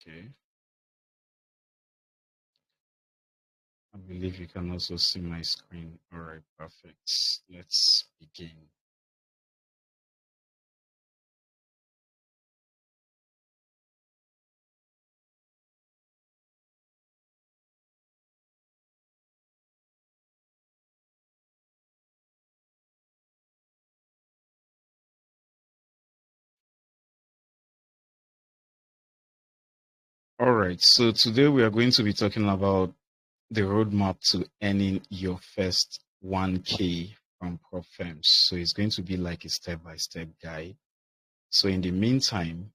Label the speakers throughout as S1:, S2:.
S1: Okay. I believe you can also see my screen. All right, perfect. Let's begin. All right, so today we are going to be talking about the roadmap to earning your first 1K from prop firms. So it's going to be like a step-by-step guide. So in the meantime,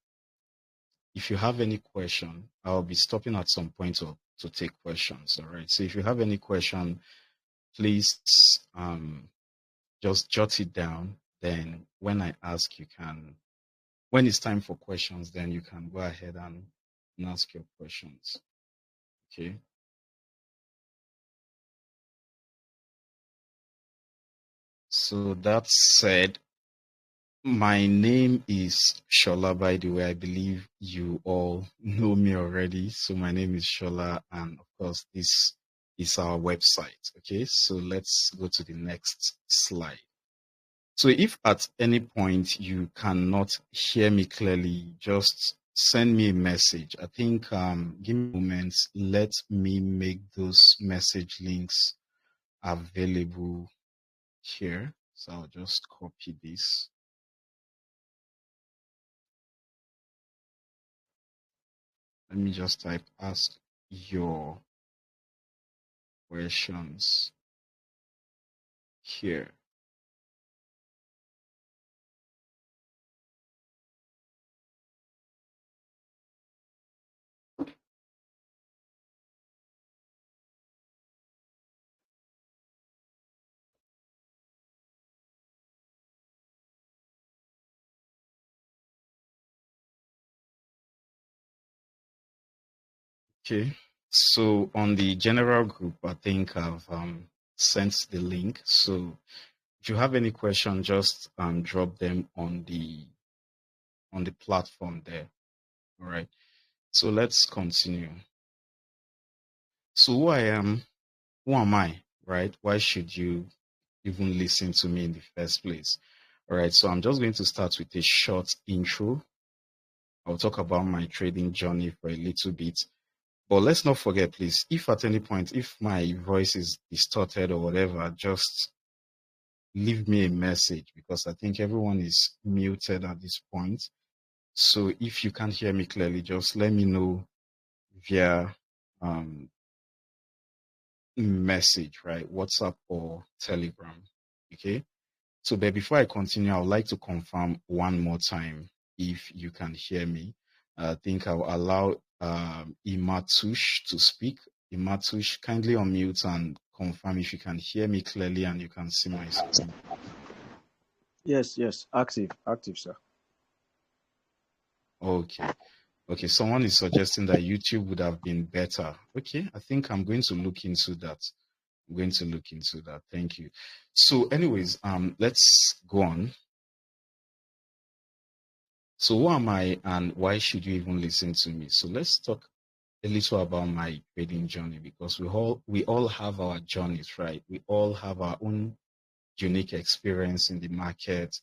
S1: if you have any question, I'll be stopping at some point to take questions. All right. So if you have any question, please just jot it down. Then when I ask, when it's time for questions, then you can go ahead and ask your questions. Okay. So that said, my name is Shola, by the way. I believe you all know me already. So my name is Shola, and of course, this is our website. Okay, so let's go to the next slide. So if at any point you cannot hear me clearly, just send me a message. I think give me a moment. Let me make those message links available here. So I'll just copy this. Let me just type ask your questions here. Okay. So on the general group, I think I've sent the link. So if you have any question, just drop them on the platform there. All right. So let's continue. So who am I, right? Why should you even listen to me in the first place? All right. So I'm just going to start with a short intro. I'll talk about my trading journey for a little bit. But let's not forget, please, if at any point, if my voice is distorted or whatever, just leave me a message because I think everyone is muted at this point. So if you can't hear me clearly, just let me know via message, right? WhatsApp or Telegram. Okay. So, but before I continue, I would like to confirm one more time if you can hear me. I think I'll allow Imatush to speak. Imatush, kindly unmute and confirm if you can hear me clearly and you can see my screen.
S2: Yes, active, sir.
S1: Okay, someone is suggesting that YouTube would have been better. Okay, I think I'm going to look into that. Thank you. So, anyways, let's go on. So who am I and why should you even listen to me? So let's talk a little about my trading journey because we all have our journeys, right? We all have our own unique experience in the market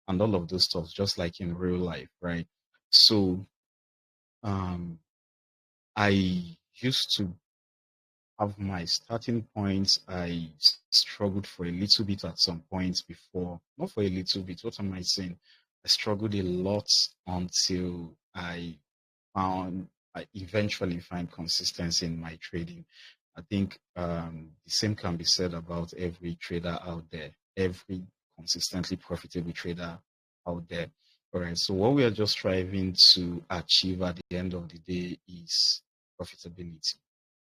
S1: and all of those stuff, just like in real life, right? So I used to have my starting points. I struggled for a little bit at some points before, not for a little bit. What am I saying? I struggled a lot until I eventually find consistency in my trading. I think the same can be said about every trader out there, every consistently profitable trader out there. All right. So what we are just striving to achieve at the end of the day is profitability.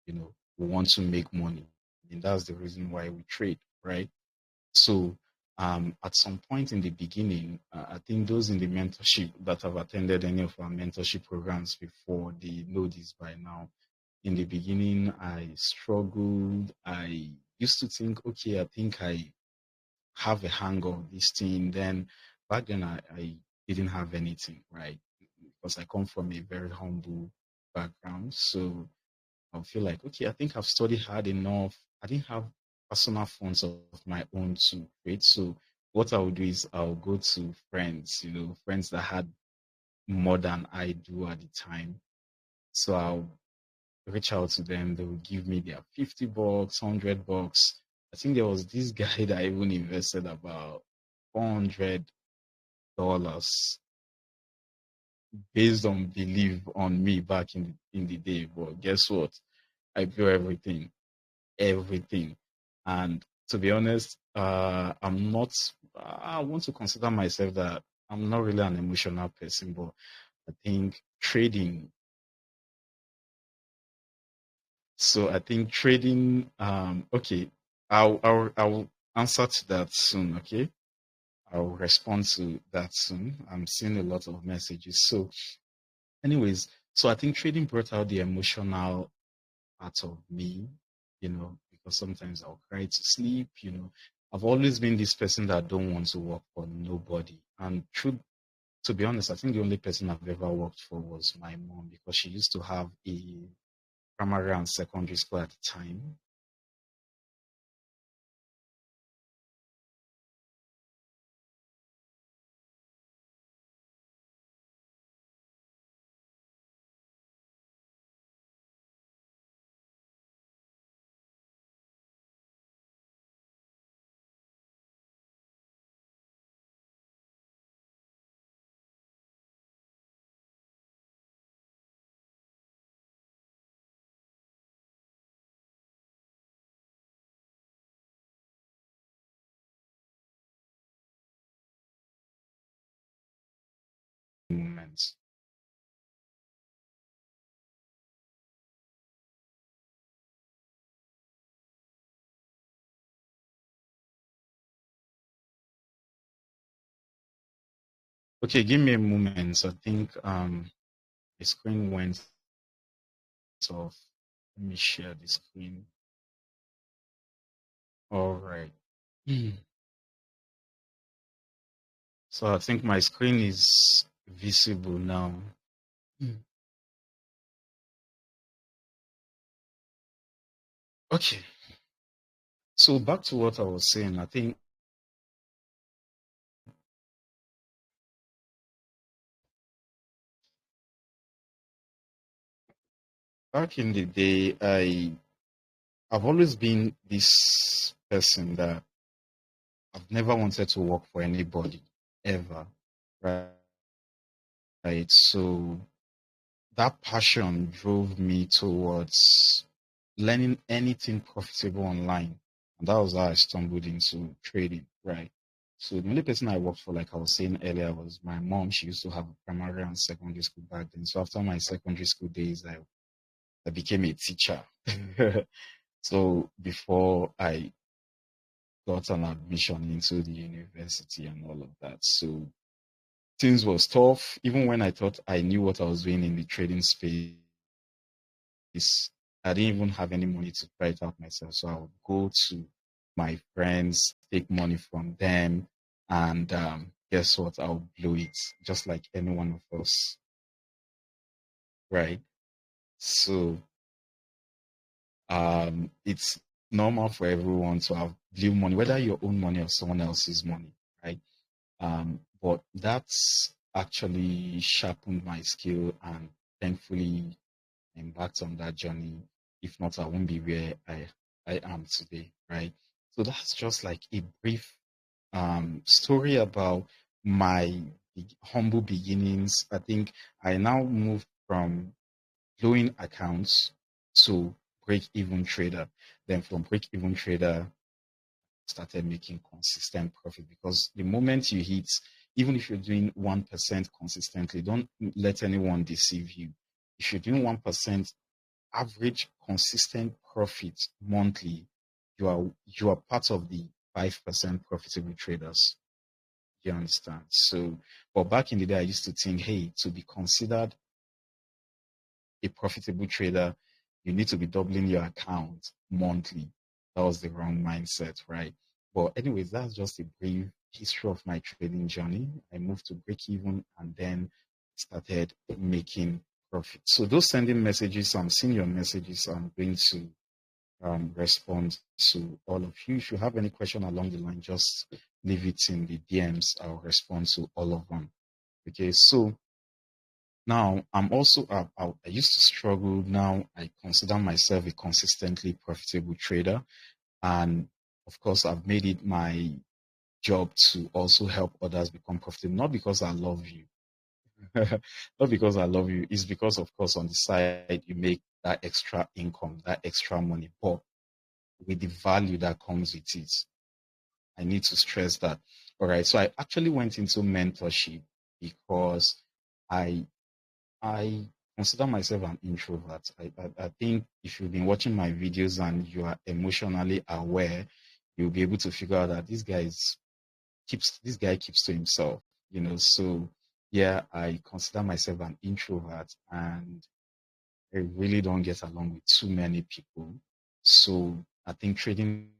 S1: We want to make money. And that's the reason why we trade, right? So at some point in the beginning, I think those in the mentorship that have attended any of our mentorship programs before, they know this by now. In the beginning, I struggled. I used to think, okay, I think I have a hang of this thing. Then back then, I didn't have anything, right? Because I come from a very humble background. So I'll feel like, okay, I think I've studied hard enough. I didn't have personal funds of my own to create. So what I would do is I'll go to friends, friends that had more than I do at the time. So I'll reach out to them. They will give me their $50, $100. I think there was this guy that even invested about $400 based on belief on me back in the day. But guess what? I blew everything. And to be honest, I'm not. I want to consider myself that I'm not really an emotional person, but I think trading. So I think trading. Okay, I'll answer to that soon. Okay, I'll respond to that soon. I'm seeing a lot of messages. So, anyways, so I think trading brought out the emotional part of me, because sometimes I'll cry to sleep. I've always been this person that don't want to work for nobody. And to be honest, I think the only person I've ever worked for was my mom, because she used to have a primary and secondary school at the time. Moments. Okay, give me a moment. I think the screen went off. Let me share the screen. All right. So I think my screen is visible now. Okay. So back to what I was saying, I think back in the day, I've always been this person that I've never wanted to work for anybody ever. Right. So that passion drove me towards learning anything profitable online. And that was how I stumbled into trading, right? So the only person I worked for, like I was saying earlier, was my mom. She used to have a primary and secondary school back then. So after my secondary school days, I became a teacher. So before I got an admission into the university and all of that. So things was tough. Even when I thought I knew what I was doing in the trading space, I didn't even have any money to try it out myself. So I would go to my friends, take money from them, and guess what? I'll blow it just like any one of us, right? So it's normal for everyone to have blew money, whether your own money or someone else's money, right? But that's actually sharpened my skill, and thankfully embarked on that journey. If not, I won't be where I am today, right? So that's just like a brief story about my humble beginnings. I think I now moved from blowing accounts to break even trader. Then from break even trader, started making consistent profit, because the moment you hit, even if you're doing 1% consistently, don't let anyone deceive you. If you're doing 1% average consistent profit monthly, you are part of the 5% profitable traders. You understand? So, but back in the day, I used to think, hey, to be considered a profitable trader, you need to be doubling your account monthly. That was the wrong mindset, right? But anyways, that's just a brief history of my trading journey. I moved to break even and then started making profit. So those sending messages, I'm seeing your messages. I'm going to respond to all of you. If you have any question along the line, just leave it in the DMs. I'll respond to all of them. Okay, so now I'm also I used to struggle. Now I consider myself a consistently profitable trader, and of course I've made it my job to also help others become profitable. Not because I love you, not because I love you. It's because, of course, on the side you make that extra income, that extra money, but with the value that comes with it. I need to stress that. All right. So I actually went into mentorship because I I consider myself an introvert. I think if you've been watching my videos and you are emotionally aware, you'll be able to figure out that this guy keeps to himself, you know. So yeah, I consider myself an introvert and I really don't get along with too many people. So I think trading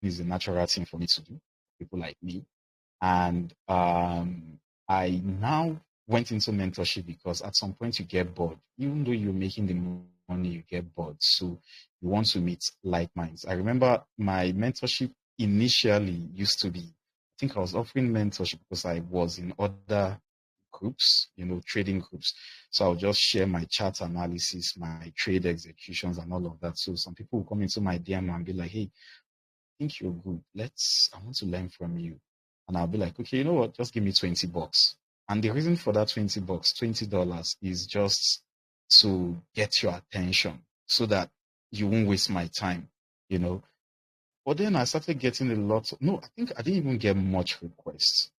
S1: is a natural thing for me to do, people like me. And I now went into mentorship because at some point you get bored. Even though you're making the money, you get bored. So you want to meet like minds. I remember my mentorship initially used to be, I think I was offering mentorship because I was in other groups, you know, trading groups. So I'll just share my chart analysis, my trade executions, and all of that. So some people will come into my DM and be like, hey, think you're good. I want to learn from you. And I'll be like, okay, you know what? Just give me $20. And the reason for that $20, $20 is just to get your attention so that you won't waste my time, you know. But then I started getting no, I think I didn't even get much requests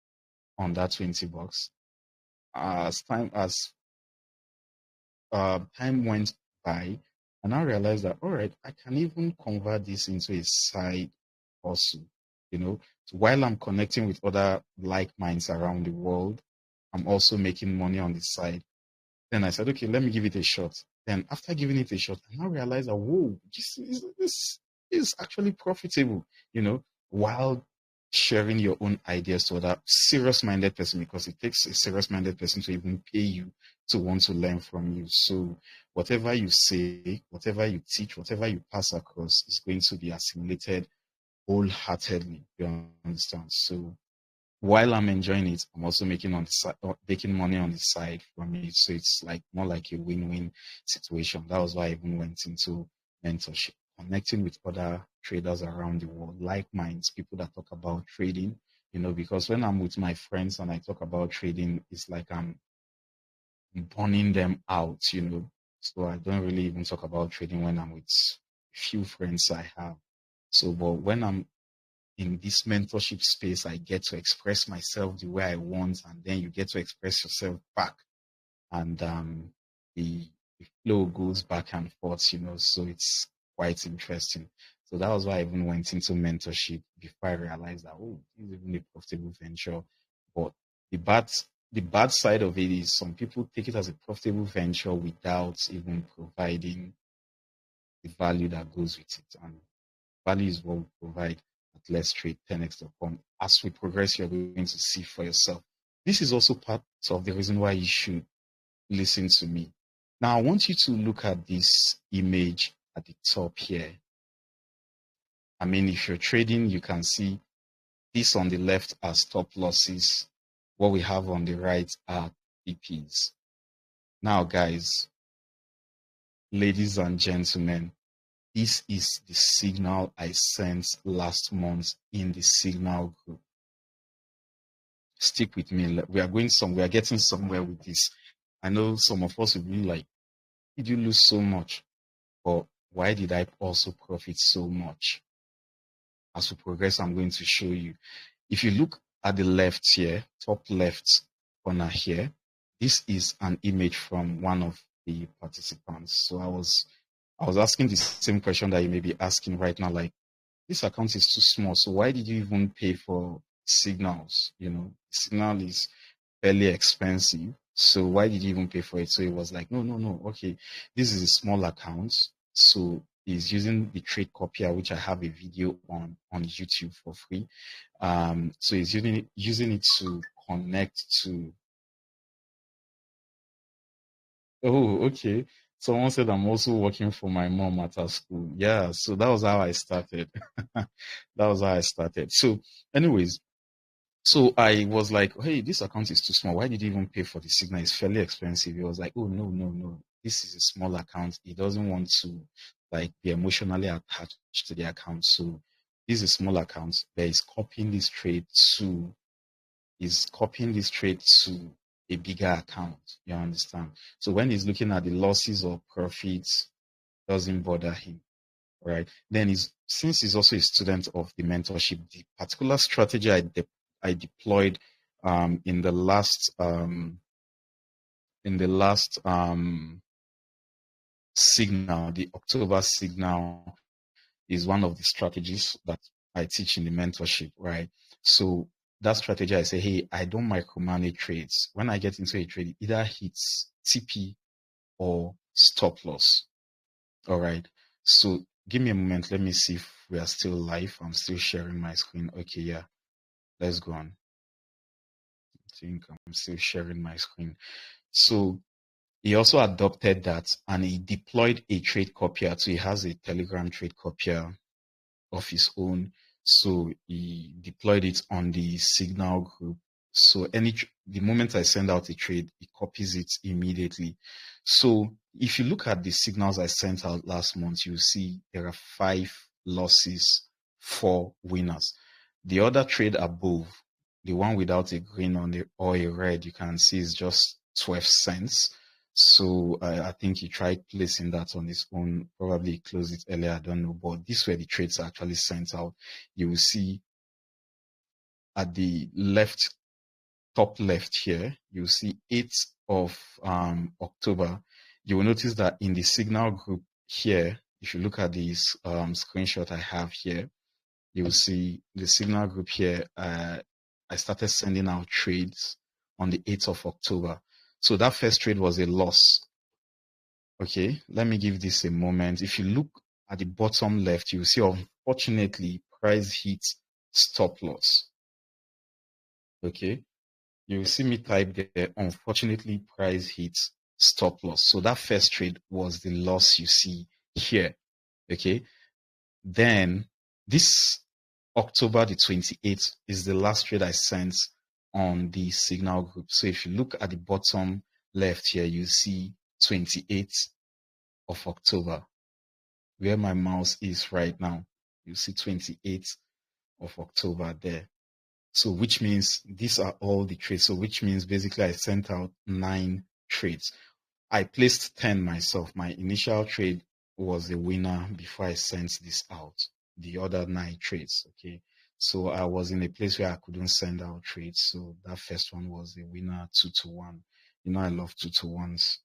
S1: on that $20. Time went by, and I realized that, all right, I can even convert this into a side hustle. You know, so while I'm connecting with other like minds around the world, I'm also making money on the side. Then I said, okay, let me give it a shot. Then after giving it a shot, I now realized that, whoa, this is actually profitable, you know, while sharing your own ideas to other serious-minded person, because it takes a serious-minded person to even pay you to want to learn from you. So whatever you say, whatever you teach, whatever you pass across is going to be assimilated wholeheartedly. You understand? So while I'm enjoying it, I'm also making money on the side from it. So it's like more like a win-win situation. That was why I even went into mentorship, connecting with other traders around the world, like minds, people that talk about trading. You know, because when I'm with my friends and I talk about trading, it's like I'm burning them out. You know, so I don't really even talk about trading when I'm with few friends I have. So, but when I'm in this mentorship space, I get to express myself the way I want, and then you get to express yourself back, and the, the flow goes back and forth, you know. So it's quite interesting. So that was why I even went into mentorship before I realized that, oh, this is even a profitable venture. But the bad the bad side of it is some people take it as a profitable venture without even providing the value that goes with it. And value is what we provide at Let's Trade 10x.com. As we progress, you're going to see for yourself. This is also part of the reason why you should listen to me. Now, I want you to look at this image at the top here. I mean, if you're trading, you can see this on the left are stop losses. What we have on the right are TPs. Now, guys, ladies and gentlemen, this is the signal I sent last month in the signal group. Stick with me. We are getting somewhere with this. I know some of us will be like, did you lose so much? But why did I also profit so much? As we progress, I'm going to show you. If you look at the left here, top left corner here, this is an image from one of the participants. So I was asking the same question that you may be asking right now, like, this account is too small, so why did you even pay for signals? You know, signal is fairly expensive, so why did you even pay for it? So it was like, no, okay, this is a small account, so he's using the trade copier, which I have a video on YouTube for free. So he's using it to connect to Oh, okay. Someone said I'm also working for my mom at her school. Yeah, so that was how I started. That was how I started. So, anyways, so I was like, hey, this account is too small. Why did you even pay for the signal? It's fairly expensive. He was like, oh, no, no, no. This is a small account. He doesn't want to like be emotionally attached to the account. So this is a small account. There is copying this trade to a bigger account. You understand? So when he's looking at the losses or profits, doesn't bother him, right? Then since he's also a student of the mentorship, the particular strategy I deployed in the last signal, the October signal, is one of the strategies that I teach in the mentorship, right? So that strategy, I say, hey, I don't micromanage trades. When I get into a trade, it either hits TP or stop loss. All right. So give me a moment. Let me see if we are still live. I'm still sharing my screen. Okay, yeah. Let's go on. I think I'm still sharing my screen. So he also adopted that and he deployed a trade copier. So he has a Telegram trade copier of his own. So he deployed it on the Signal group. So the moment I send out a trade, it copies it immediately. So if you look at the signals I sent out last month, you see there are 5 losses, 4 winners. The other trade above, the one without a green on the or a red, you can see is just 12 cents. So I think he tried placing that on his own. Probably he closed it earlier. I don't know. But this were the trades actually sent out. You will see at the top left here, you see 8th of October. You will notice that in the signal group here, if you look at this screenshot I have here, you will see the signal group here. I started sending out trades on the 8th of October. So that first trade was a loss. Okay, let me give this a moment. If you look at the bottom left, you will see, unfortunately, price hits stop loss. Okay, you will see me type there, unfortunately, price hits stop loss. So that first trade was the loss you see here. Okay, then this October the 28th is the last trade I sent on the signal group. So if you look at the bottom left here, you see 28th of October. Where my mouse is right now, you see 28th of October there. So which means these are all the trades. So which means basically I sent out 9 trades. I placed 10 myself. My initial trade was a winner before I sent this out. The other 9 trades, okay? So I was in a place where I couldn't send out trades. So that first one was a winner 2-1. You know, I love 2-1s.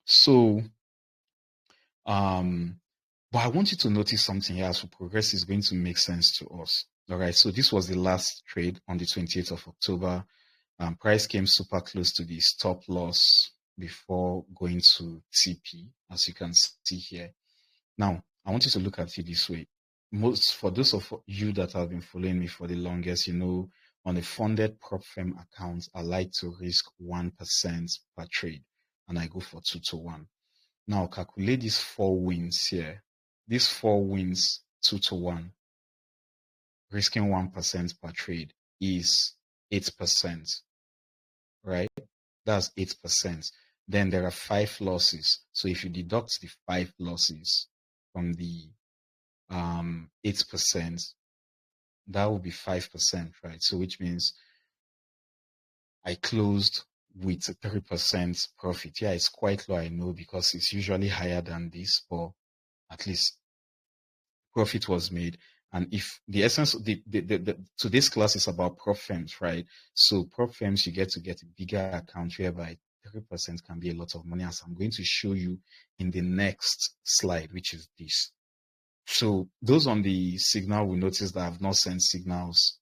S1: So, but I want you to notice something here as we progress is going to make sense to us. All right. So this was the last trade on the 28th of October. Price came super close to the stop loss before going to TP, as you can see here. Now, I want you to look at it this way. For those of you that have been following me for the longest, you know, on a funded prop firm account, I like to risk 1% per trade, and I go for 2-1. Now, calculate these 4 wins here. These 4 wins, 2-1, risking 1% per trade is 8%, right? That's 8%. Then there are 5 losses. So if you deduct the 5 losses from the 8%, that will be 5%, right? So which means I closed with 3% profit. Yeah, it's quite low, I know, because it's usually higher than this, but at least profit was made. And if the essence, today's class is about prop firms, right? So prop firms, you get to get a bigger account whereby 3% can be a lot of money, as I'm going to show you in the next slide, which is this. So those on the signal will notice that I've not sent signals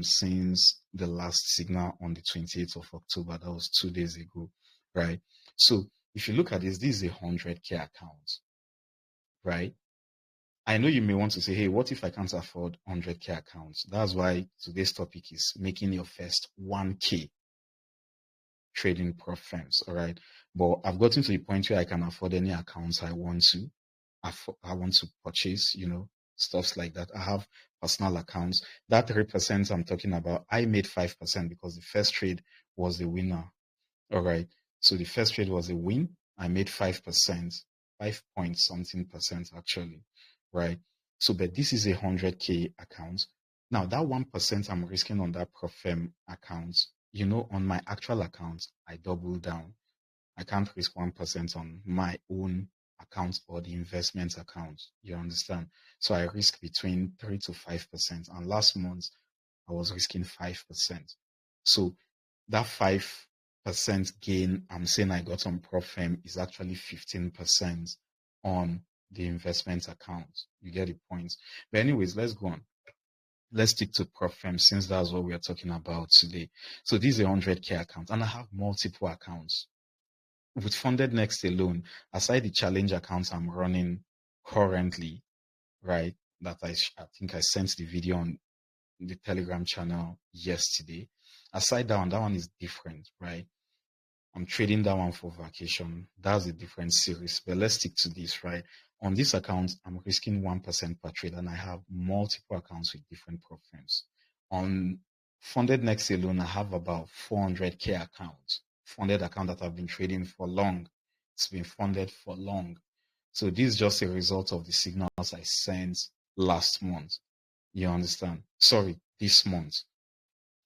S1: since the last signal on the 28th of October. That was 2 days ago, right? So if you look at this is a 100K account, right? I know you may want to say, hey, what if I can't afford 100K accounts? That's why today's topic is making your first 1K. trading prop firms. All right. But I've gotten to the point where I can afford any accounts I want to. I want to purchase, stuffs like that. I have personal accounts. That 3% I'm talking about, I made 5% because the first trade was the winner. All right. So the first trade was a win. I made 5%, 5 point something percent actually. Right. So, but this is a 100K account. Now that 1% I'm risking on that prop firm account, on my actual account, I double down. I can't risk 1% on my own account or the investment account. You understand? So I risk between 3 to 5%. And last month, I was risking 5%. So that 5% gain I'm saying I got on prop firm is actually 15% on the investment account. You get the point. But anyways, let's go on. Let's stick to prop firm since that's what we are talking about today. So this is a 100K account and I have multiple accounts. With Funded Next alone, aside the challenge accounts I'm running currently, right, that I think I sent the video on the Telegram channel yesterday. Aside that one is different, right? I'm trading that one for vacation. That's a different series, but let's stick to this, right? On this account, I'm risking 1% per trade, and I have multiple accounts with different prop firms. On Funded Next alone, I have about 400K accounts, funded account that I've been trading for long. It's been funded for long. So this is just a result of the signals I sent last month. You understand? Sorry, this month.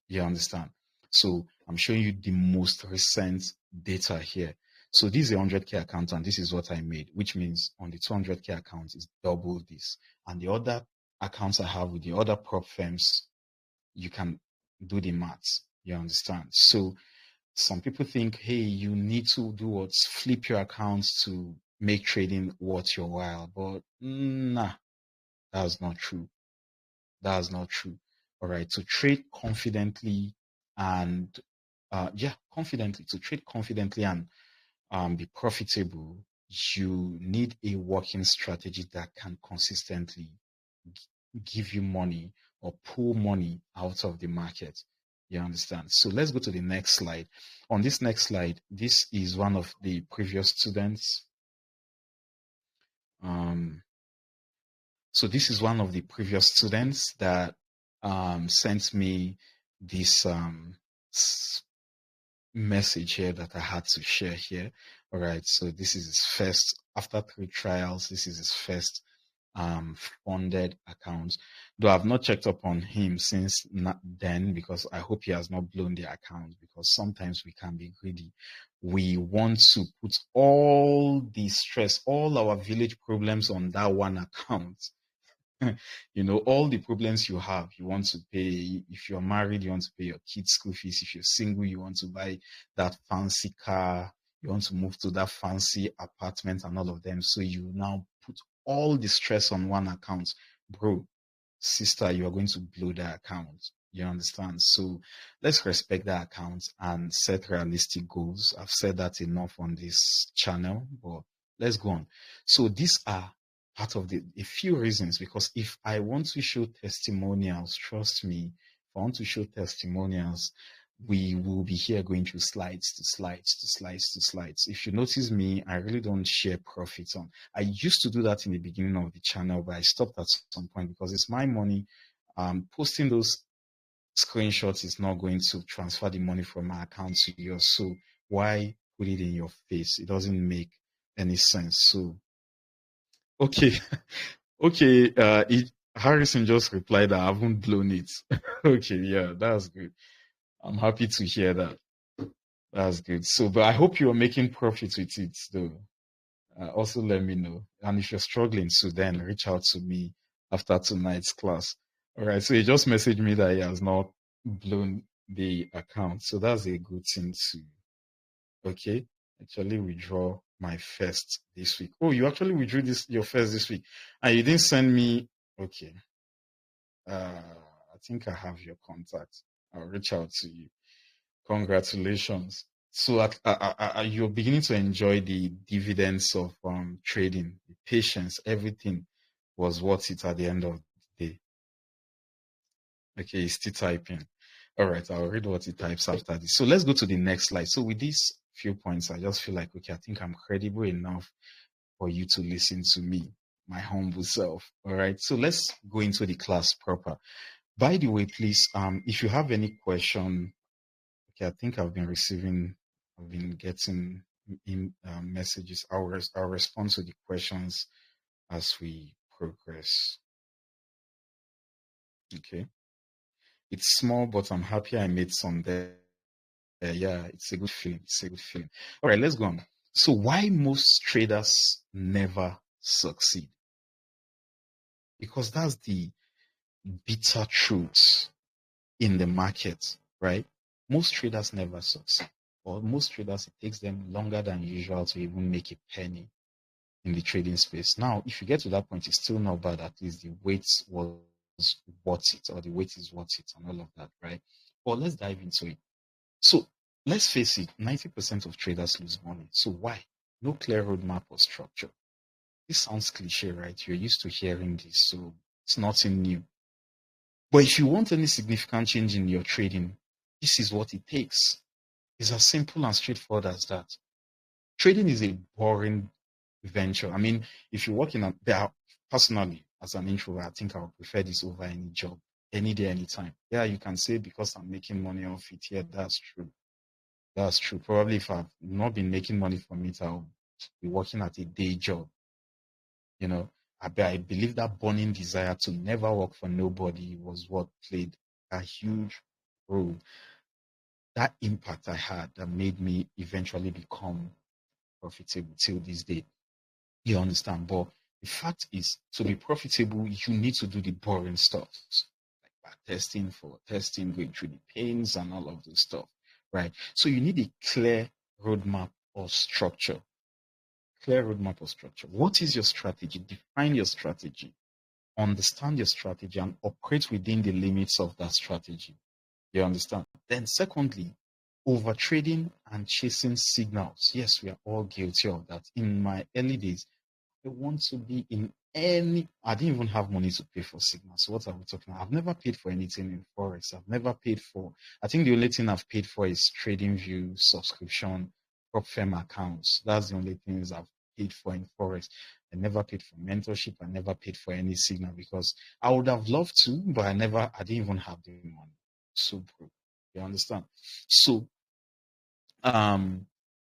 S1: You understand? So I'm showing you the most recent data here. So this is a 100K account and this is what I made, which means on the 200K account is double this. And the other accounts I have with the other prop firms, you can do the maths. You understand? So some people think, hey, you need to do what? Flip your accounts to make trading worth your while. But nah, that's not true. That's not true. All right. To trade confidently and to trade confidently and be profitable, you need a working strategy that can consistently give you money or pull money out of the market. You understand? So let's go to the next slide. On this next slide, this is one of the previous students. So this is one of the previous students that sent me this message here that I had to share here. All right, so this is his first, after 3 trials, this is his first funded account. Though I've not checked up on him since then, because I hope he has not blown the account, because sometimes we can be greedy. We want to put all the stress, all our village problems on that one account. All the problems you have, you want to pay. If you're married, you want to pay your kids' school fees. If you're single, you want to buy that fancy car. You want to move to that fancy apartment and all of them. So you now put all the stress on one account. Bro, sister, you are going to blow that account. You understand? So let's respect that account and set realistic goals. I've said that enough on this channel, but let's go on. So these are part of a few reasons, because if I want to show testimonials, trust me, if I want to show testimonials, we will be here going through slides to slides to slides to slides. If you notice me, I really don't share profits on. I used to do that in the beginning of the channel, but I stopped at some point because it's my money. Posting those screenshots is not going to transfer the money from my account to yours. So why put it in your face? It doesn't make any sense. So okay. Okay. Harrison just replied that I haven't blown it. Okay, yeah, that's good. I'm happy to hear that. That's good. So, but I hope you're making profit with it, though. Also, let me know. And if you're struggling, so then reach out to me after tonight's class. All right. So he just messaged me that he has not blown the account. So that's a good thing to. Okay. Actually withdraw my first this week. Oh, you actually withdrew your first this week, and you didn't send me. Okay. I think I have your contact. I'll reach out to you. Congratulations. So you're beginning to enjoy the dividends of trading, the patience, everything was worth it at the end of the day. Okay, he's still typing. All right, I'll read what he types after this. So let's go to the next slide. So with these few points, I just feel like, okay, I think I'm credible enough for you to listen to me, my humble self. All right. So let's go into the class proper. By the way, please, if you have any question, okay, I think I've been getting in messages. I'll respond to the questions as we progress. Okay. It's small, but I'm happy I made some there. Yeah, it's a good feeling. It's a good feeling. All right, let's go on. So why most traders never succeed? Because that's the bitter truth in the market, right? Most traders never succeed. Or most traders, it takes them longer than usual to even make a penny in the trading space. Now, if you get to that point, it's still not bad. At least the weight was worth it, or the weight is worth it, and all of that, right? But let's dive into it. So let's face it, 90% of traders lose money. So why? No clear roadmap or structure. This sounds cliche, right? You're used to hearing this, so it's nothing new. But if you want any significant change in your trading, this is what it takes. It's as simple and straightforward as that. Trading is a boring venture. I mean, if you work in personally, as an introvert, I think I would prefer this over any job, any day, anytime. Yeah, you can say because I'm making money off it. Yeah, that's true. That's true. Probably if I've not been making money from it, I'll be working at a day job. You know, I believe that burning desire to never work for nobody was what played a huge role. That impact I had that made me eventually become profitable till this day. You understand? But the fact is, to be profitable, you need to do the boring stuff, like back testing, for testing, going through the pains and all of this stuff, right? So you need a clear roadmap or structure. Clear roadmap or structure. What is your strategy? Define your strategy. Understand your strategy and operate within the limits of that strategy. You understand? Then, secondly, overtrading and chasing signals. Yes, we are all guilty of that. In my early days, I want to be in any. I didn't even have money to pay for signals. So what are we talking about? I've never paid for anything in Forex. I've never paid for. I think the only thing I've paid for is TradingView subscription, prop firm accounts. That's the only things I've paid for in Forex. I never paid for mentorship. I never paid for any signal because I would have loved to, but I didn't even have the money. So broke. You understand? So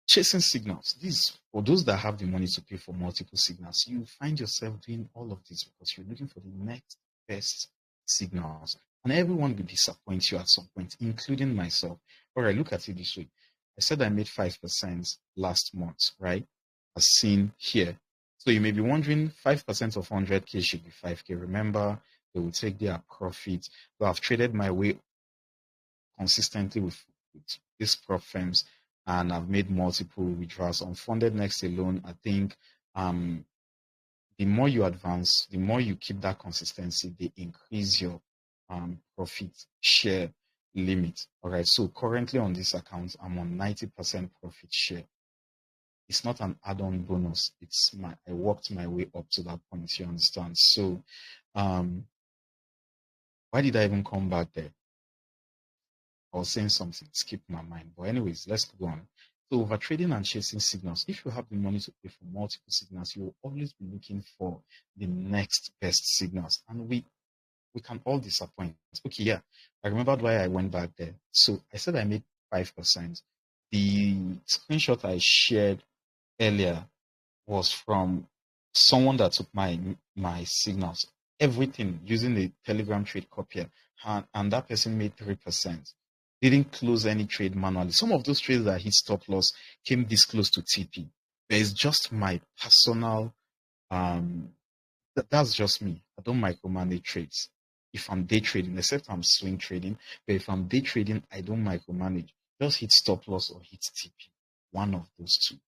S1: chasing signals. This for those that have the money to pay for multiple signals, you find yourself doing all of this because you're looking for the next best signals. And everyone will disappoint you at some point, including myself. All right, look at it this way. I said I made 5% last month, right? As seen here. So you may be wondering, 5% of 100K should be 5K. Remember, they will take their profit. So I've traded my way consistently with these prop firms, and I've made multiple withdrawals. On funded next alone, I think the more you advance, the more you keep that consistency, they increase your profit share limit. All right. So currently on this account, I'm on 90% profit share. It's not an add-on bonus. I worked my way up to that point. You understand? So why did I even come back there? I was saying something, skipped my mind. But anyways, let's go on. So overtrading and chasing signals. If you have the money to pay for multiple signals, you will always be looking for the next best signals. And we can all disappoint. Okay, yeah. I remembered why I went back there. So I said I made 5%. The screenshot I shared earlier was from someone that took my signals, everything using the Telegram trade copier, and that person made 3%. Didn't close any trade manually. Some of those trades that hit stop loss came this close to TP. But it's just my personal. That's just me. I don't micromanage trades. If I'm day trading, except I'm swing trading, but if I'm day trading, I don't micromanage. Just hit stop loss or hit TP. One of those two.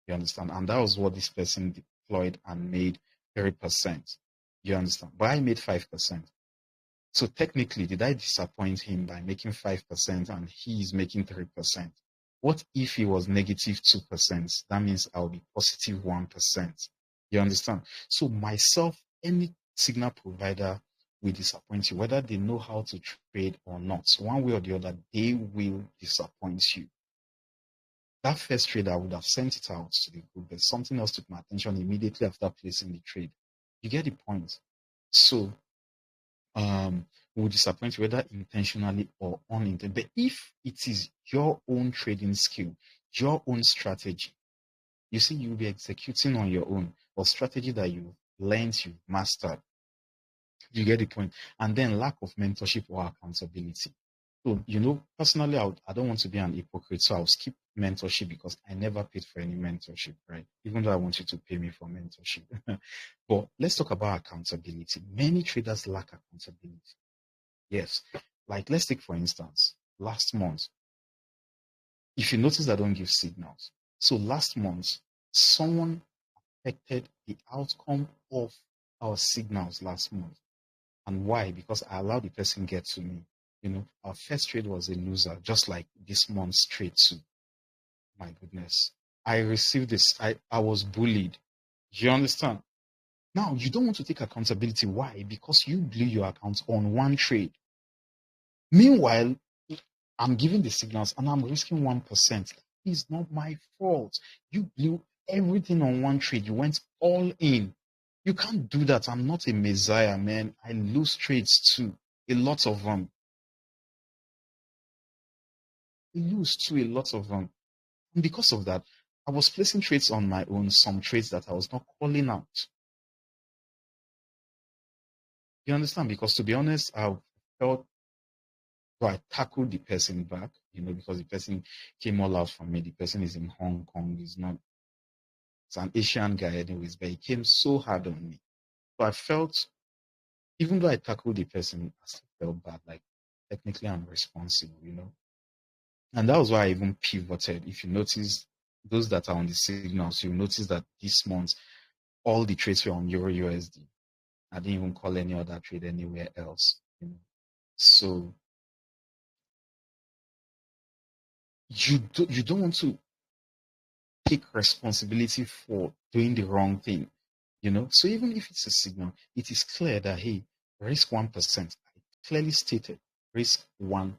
S1: You understand? And that was what this person deployed and made 30%. You understand? But I made 5%. So technically, did I disappoint him by making 5% and he is making 3%? What if he was negative 2%? That means I'll be positive 1%. You understand? So myself, any signal provider will disappoint you, whether they know how to trade or not. One way or the other, they will disappoint you. That first trade, I would have sent it out to the group, but something else took my attention immediately after placing the trade. You get the point. So will disappoint you whether intentionally or unintentionally. But if it is your own trading skill, your own strategy, you see, you'll be executing on your own, or strategy that you've learned, you've mastered. You get the point. And then lack of mentorship or accountability. So, personally, I don't want to be an hypocrite, so I'll skip mentorship because I never paid for any mentorship, right? Even though I want you to pay me for mentorship. But let's talk about accountability. Many traders lack accountability. Yes. Like, let's take, for instance, last month. If you notice, I don't give signals. So last month, someone affected the outcome of our signals last month. And why? Because I allowed the person get to me. Our first trade was a loser, just like this month's trade too. My goodness. I received this. I was bullied. You understand? Now, you don't want to take accountability. Why? Because you blew your account on one trade. Meanwhile, I'm giving the signals and I'm risking 1%. It's not my fault. You blew everything on one trade. You went all in. You can't do that. I'm not a messiah, man. I lose trades too. A lot of them. I lose too, a lot of them. And because of that, I was placing trades on my own, some trades that I was not calling out. You understand? Because to be honest, I felt, I tackled the person back, because the person came all out from me. The person is in Hong Kong. It's an Asian guy anyways, but he came so hard on me. So I felt, even though I tackled the person, I still felt bad. Like, technically I'm responsible. And that was why I even pivoted. If you notice, those that are on the signals, you notice that this month, all the trades were on Euro USD. I didn't even call any other trade anywhere else. So you don't want to take responsibility for doing the wrong thing. So even if it's a signal, it is clear that, hey, risk 1%. I clearly stated risk 1%.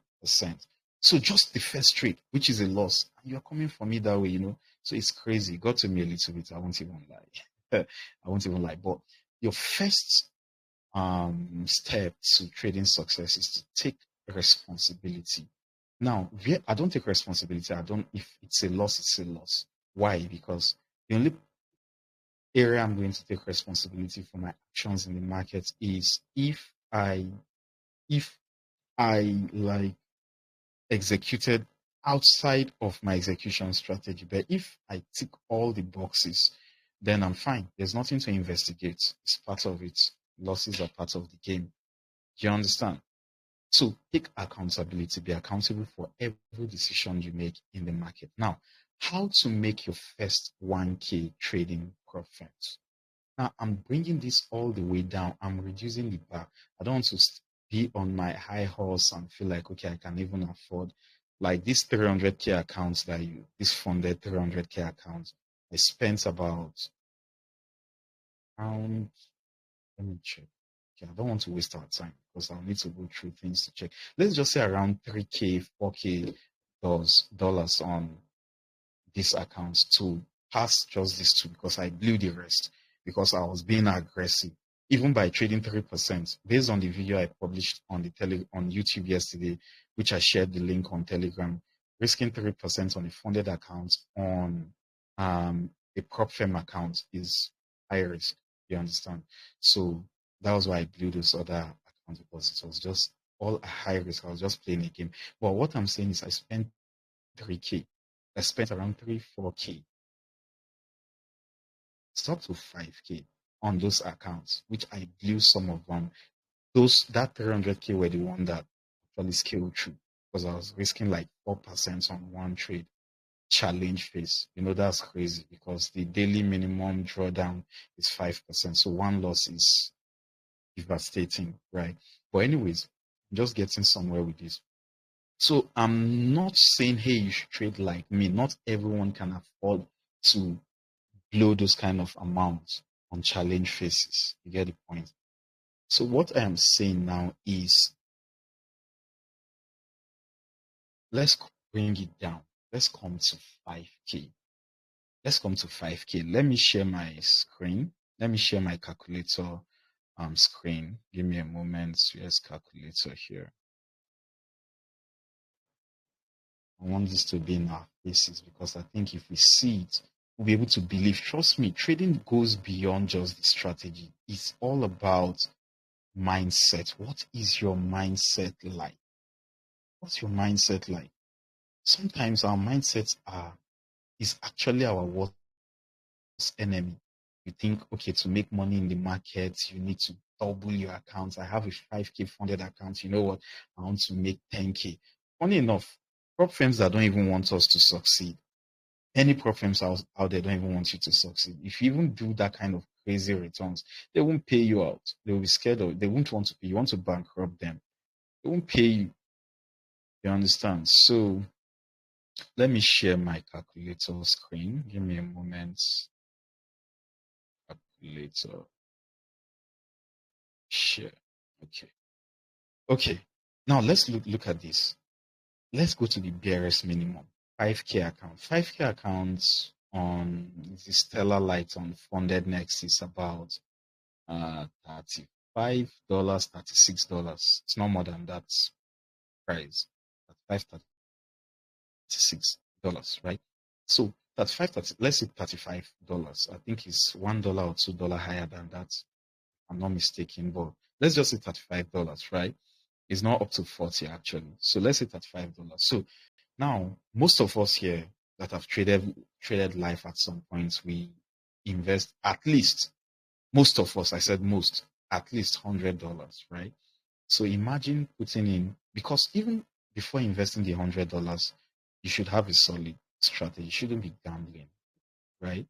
S1: So just the first trade, which is a loss, and you're coming for me that way, So it's crazy. It got to me a little bit. I won't even lie. I won't even lie. But your first step to trading success is to take responsibility. Now, I don't take responsibility. If it's a loss, it's a loss. Why? Because the only area I'm going to take responsibility for my actions in the market is if I like executed outside of my execution strategy. But if I tick all the boxes, then I'm fine. There's nothing to investigate. It's part of it. Losses are part of the game. Do you understand? So take accountability. Be accountable for every decision you make in the market. Now, how to make your first 1K trading profit? Now, I'm bringing this all the way down. I'm reducing the bar. I don't want to be on my high horse and feel like, okay, I can even afford like this 300K accounts this funded 300K accounts. I spent about around, let me check. Okay, I don't want to waste our time because I'll need to go through things to check. Let's just say around 3K, 4K dollars on this account to pass just these two because I blew the rest because I was being aggressive, even by trading 3%, based on the video I published on on YouTube yesterday, which I shared the link on Telegram. Risking 3% on a funded account on a prop firm account is high risk. You understand? So that was why I blew those other accounts because it was just all high risk. I was just playing a game. But what I'm saying is I spent 3K. I spent around 4K. It's up to 5K on those accounts, which I blew some of them. That 300K were the one that actually scaled through because I was risking like 4% on one trade. Challenge phase. That's crazy because the daily minimum drawdown is 5%. So one loss is devastating, right? But anyways, I'm just getting somewhere with this. So I'm not saying, hey, you should trade like me. Not everyone can afford to blow those kind of amounts on challenge phases. You get the point. So what I am saying now is, let's bring it down. Let's come to 5K. Let's come to 5K. Let me share my screen. Let me share my calculator screen. Give me a moment. Yes, calculator here. I want this to be in our faces because I think if we see it, we'll be able to believe. Trust me, trading goes beyond just the strategy. It's all about mindset. What is your mindset like? What's your mindset like? Sometimes our mindsets is actually our worst enemy. You think, okay, to make money in the market, you need to double your accounts. I have a 5K funded account. You know what? I want to make 10K. Funny enough, prop firms that don't even want us to succeed, any prop firms out there don't even want you to succeed. If you even do that kind of crazy returns, they won't pay you out. They will be scared of it. They won't want to pay you. Want to bankrupt them. They won't pay you. You understand? So let me share my calculator screen. Give me a moment. Calculator. Share. Okay. Okay. Now let's look at this. Let's go to the barest minimum. 5K account. 5K accounts on the Stellar Light on Funded Next is about $35, $36. It's not more than that price. $35, $36, right? So let's say $35. I think it's $1 or $2 higher than that. I'm not mistaken, but let's just say $35, right? It's not up to 40 actually. So let's say $35. So now most of us here that have traded life at some point, we invest at least, most of us, I said most, at least $100, right? So imagine putting in, because even before investing the $100, you should have a solid strategy. You shouldn't be gambling, right?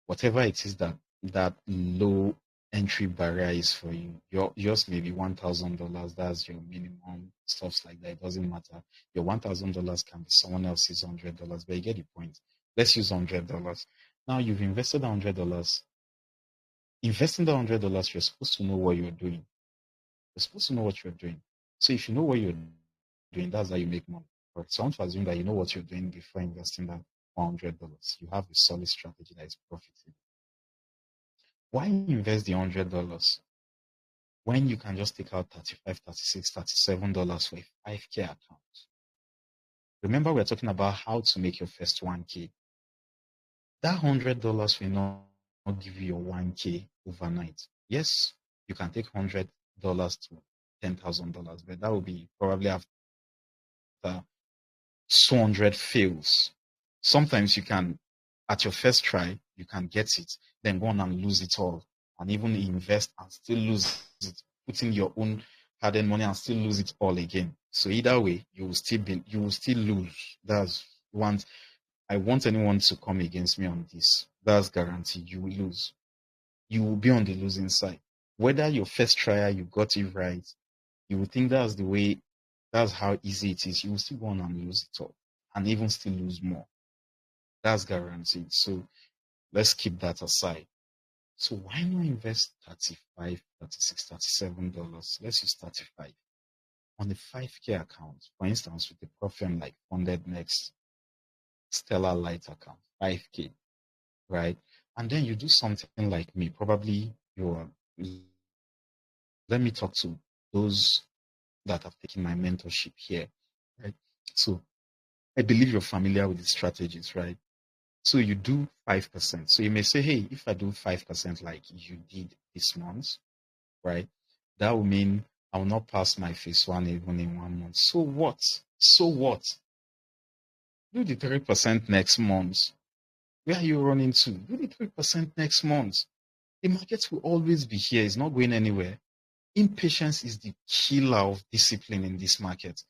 S1: Whatever it is that low entry barrier is for you. Yours maybe $1,000. That's your minimum. Stuffs like that. It doesn't matter. Your $1,000 can be someone else's $100, but you get the point. Let's use $100. Now you've invested $100. Investing the $100, you're supposed to know what you're doing. You're supposed to know what you're doing. So if you know what you're doing, that's how you make money. But so I want to assume that you know what you're doing before investing that $100. You have a solid strategy that is profitable. Why invest the $100 when you can just take out $35, $36, $37 for a 5K account? Remember, we're talking about how to make your first 1K. That $100 will not give you your 1K overnight. Yes, you can take $100 to $10,000, but that will be probably after 200 fails. Sometimes you can, at your first try, you can get it, then go on and lose it all, and even invest and still lose it, put in your own hard-earned money and still lose it all again. So either way, you will still lose. That's one. I want anyone to come against me on this. That's guaranteed. You will lose. You will be on the losing side. Whether your first trial you got it right, you will think that's the way, that's how easy it is. You will still go on and lose it all, and even still lose more. That's guaranteed. So let's keep that aside. So why not invest $35, $36, $37? Let's use 35 on a 5K account, for instance, with a profit like Funded Next, Stellar Light account, 5K, right? And then you do something like me. Probably let me talk to those that have taken my mentorship here, right? So I believe you're familiar with the strategies, right? So you do 5%. So you may say, hey, if I do 5% like you did this month, right? That will mean I will not pass my phase one even in 1 month. So what? So what? Do the 3% next month. Where are you running to? Do the 3% next month. The market will always be here. It's not going anywhere. Impatience is the killer of discipline in this market.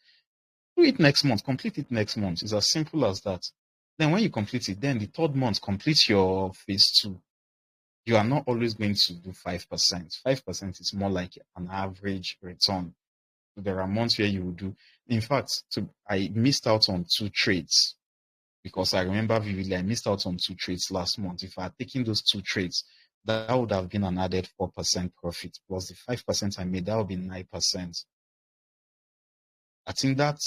S1: Do it next month. Complete it next month. It's as simple as that. Then when you complete it, then the third month, complete your phase two. You are not always going to do 5%. 5% is more like an average return. There are months where you will do. In fact, I missed out on 2 trades because I remember vividly I missed out on 2 trades last month. If I had taken those 2 trades, that would have been an added 4% profit plus the 5% I made. That would be 9%. I think that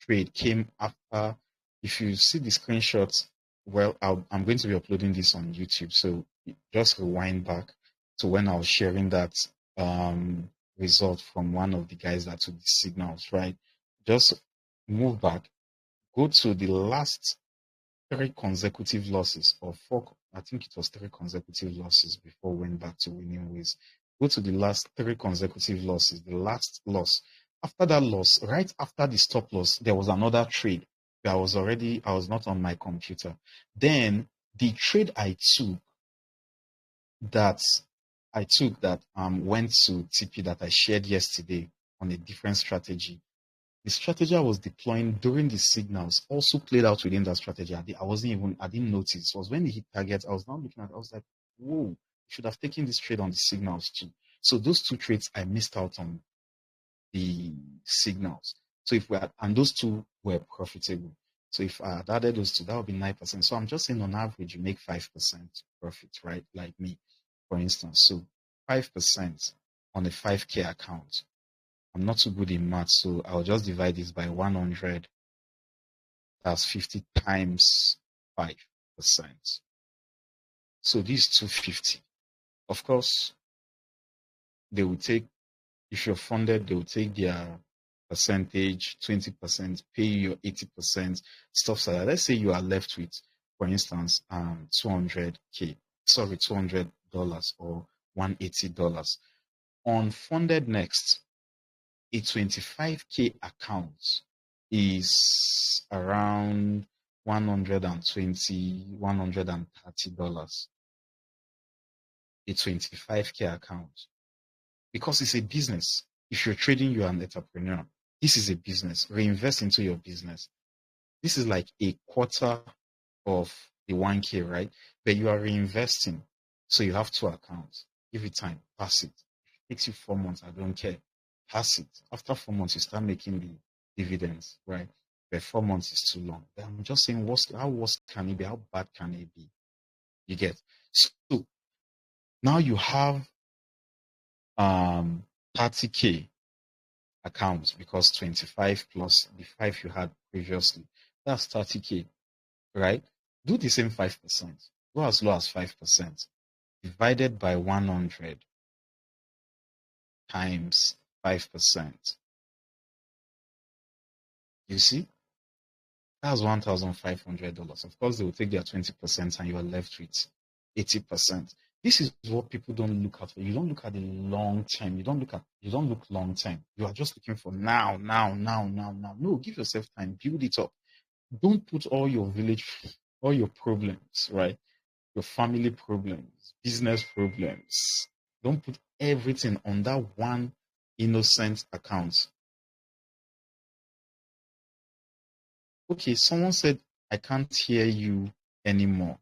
S1: trade came after. If you see the screenshots, well, I'm going to be uploading this on YouTube, so just rewind back to when I was sharing that result from one of the guys that took the signals, right? Just move back, go to the last 3 consecutive losses, or 4, I think it was 3 consecutive losses before we went back to winning ways. Go to the last 3 consecutive losses, the last loss. After that loss, right after the stop loss, there was another trade. I was not on my computer. Then the trade I took that went to TP that I shared yesterday on a different strategy. The strategy I was deploying during the signals also played out within that strategy. I didn't notice. It was when it hit target, I was now looking at, I was like, whoa, you should have taken this trade on the signals too. So those 2 trades, I missed out on the signals. So and those 2 were profitable. So if I had added those 2, that would be 9%. So I'm just saying on average, you make 5% profit, right? Like me, for instance. So 5% on a 5K account. I'm not too good in math, so I'll just divide this by 100. That's 50 times 5%. So this is 250. Of course, they will take, if you're funded, they will take their percentage, 20%, pay you your 80%, stuff like that. Let's say you are left with, for instance, $200 or $180. On funded next, a 25K account is around $120, $130. A 25K account. Because it's a business. If you're trading, you're an entrepreneur. This is a business. Reinvest into your business. This is like a quarter of the 1K, right? But you are reinvesting. So you have 2 accounts. Give it time. Pass it. If it takes you 4 months, I don't care. Pass it. After 4 months, you start making the dividends, right? But 4 months is too long. But I'm just saying, how worse can it be? How bad can it be? You get. So now you have 30K accounts, because 25 plus the 5 you had previously, that's 30K, right? Do the same 5%. Go as low as 5%. Divided by 100 times 5%. You see? That's $1,500. Of course, they will take their 20% and you are left with 80%. This is what people don't look at. You don't look at the long term. You don't look long term. You are just looking for now. No, give yourself time. Build it up. Don't put all your problems, right? Your family problems, business problems. Don't put everything on that one innocent account. Okay, someone said, I can't hear you anymore.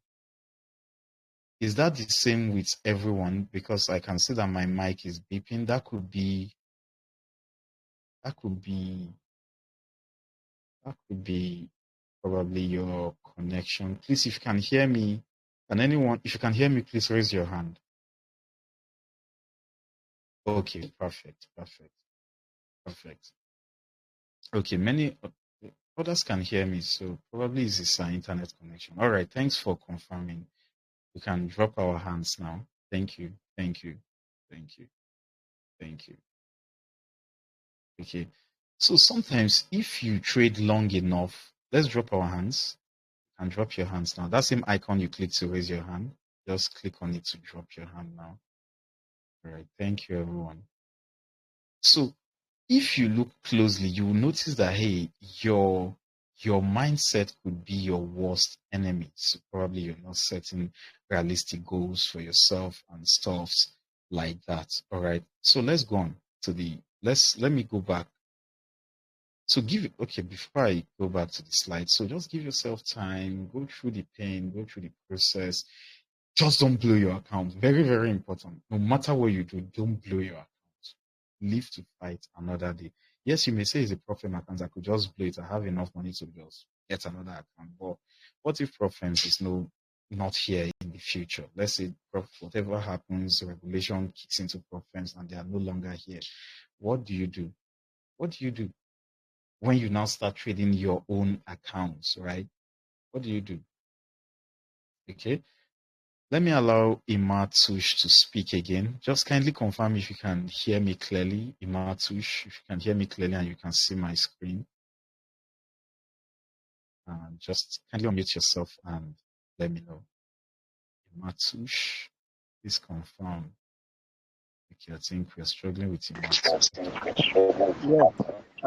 S1: Is that the same with everyone? Because I can see that my mic is beeping. That could be probably your connection. Please, if you can hear me, if you can hear me, please raise your hand. Okay, perfect. Okay, many others can hear me, so probably it's our internet connection. All right, thanks for confirming. We can drop our hands now. Thank you. Okay. So sometimes if you trade long enough, let's drop our hands. And drop your hands now. That same icon you click to raise your hand, just click on it to drop your hand now. All right. Thank you, everyone. So if you look closely, you will notice that, hey, your mindset could be your worst enemy. So probably you're not setting realistic goals for yourself and stuffs like that. All right. So let's go on to let me go back. So before I go back to the slide, so just give yourself time, go through the pain, go through the process. Just don't blow your account. Very, very important. No matter what you do, don't blow your account. Live to fight another day. Yes, you may say it's a problem account. I could just blow it. I have enough money to just get another account. But what if profits is no not here in the future. Let's say whatever happens, regulation kicks into preference and they are no longer here. What do you do? What do you do when you now start trading your own accounts, right? What do you do? Okay. Let me allow Imatush to speak again. Just kindly confirm if you can hear me clearly. Imatush, if you can hear me clearly and you can see my screen. Just kindly unmute yourself and let me know. Imatush, please confirm. Okay, I think we're struggling with Imatush.
S2: Yeah,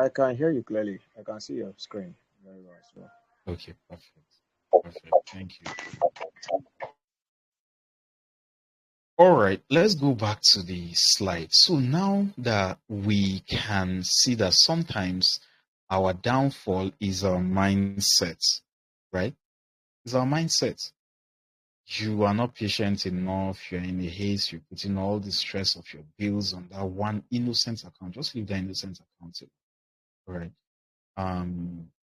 S2: I can hear you clearly. I can see your screen very well as well.
S1: Okay, perfect. Perfect. Thank you. All right, let's go back to the slide. So now that we can see that sometimes our downfall is our mindset, right? It's our mindset. You are not patient enough, you're in a haste, you're putting all the stress of your bills on that one innocent account. Just leave that innocent account, right?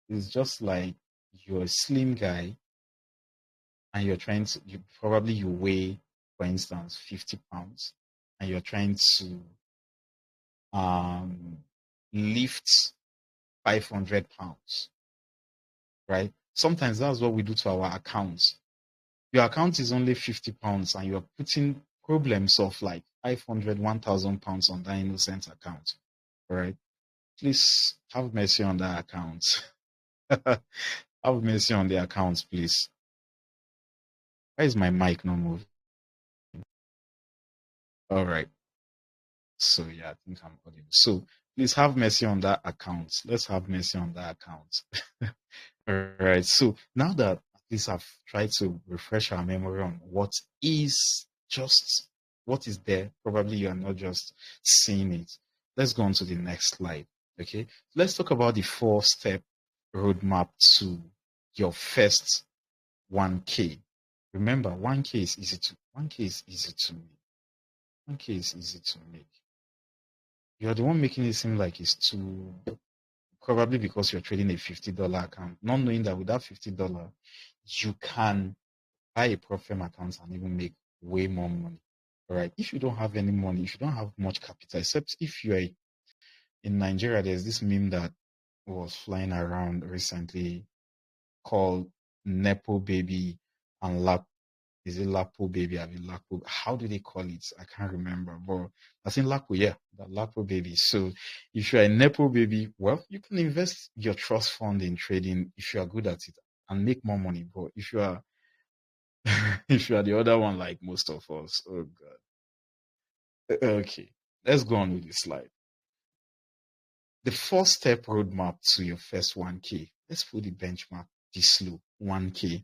S1: It's just like you're a slim guy and you're trying to, you weigh, for instance, 50 pounds, and you're trying to lift 500 pounds, right? Sometimes that's what we do to our accounts. Your account is only 50 pounds and you're putting problems of like 500, 1,000 pounds on that innocent account, right? Please have mercy on that account. Have mercy on the accounts, please. Why is my mic not moving? All right. So yeah, I think I'm audible. So please have mercy on that account. Let's have mercy on that account. All right. So now that at least I've tried to refresh our memory on what is there, probably you are not just seeing it. Let's go on to the next slide. Okay. Let's talk about the 4-step roadmap to your first 1K. Remember, 1K is easy to make. 1K is easy to make. You're the one making it seem like it's too, probably because you're trading a $50 account, not knowing that with that $50, you can buy a Profem account and even make way more money. All right. If you don't have any money, if you don't have much capital, except if you're in Nigeria, there's this meme that was flying around recently called Nepo Baby and Lap. Is it Lapo Baby? I mean, Lapo. How do they call it? I can't remember. But I think Lapo, yeah, the Lapo Baby. So if you're a Nepo Baby, well, you can invest your trust fund in trading if you are good at it and make more money. But if you are if you are the other one like most of us, oh God. Okay, let's go on with the slide. The 4-step roadmap to your first 1K. Let's put the benchmark this low, 1K.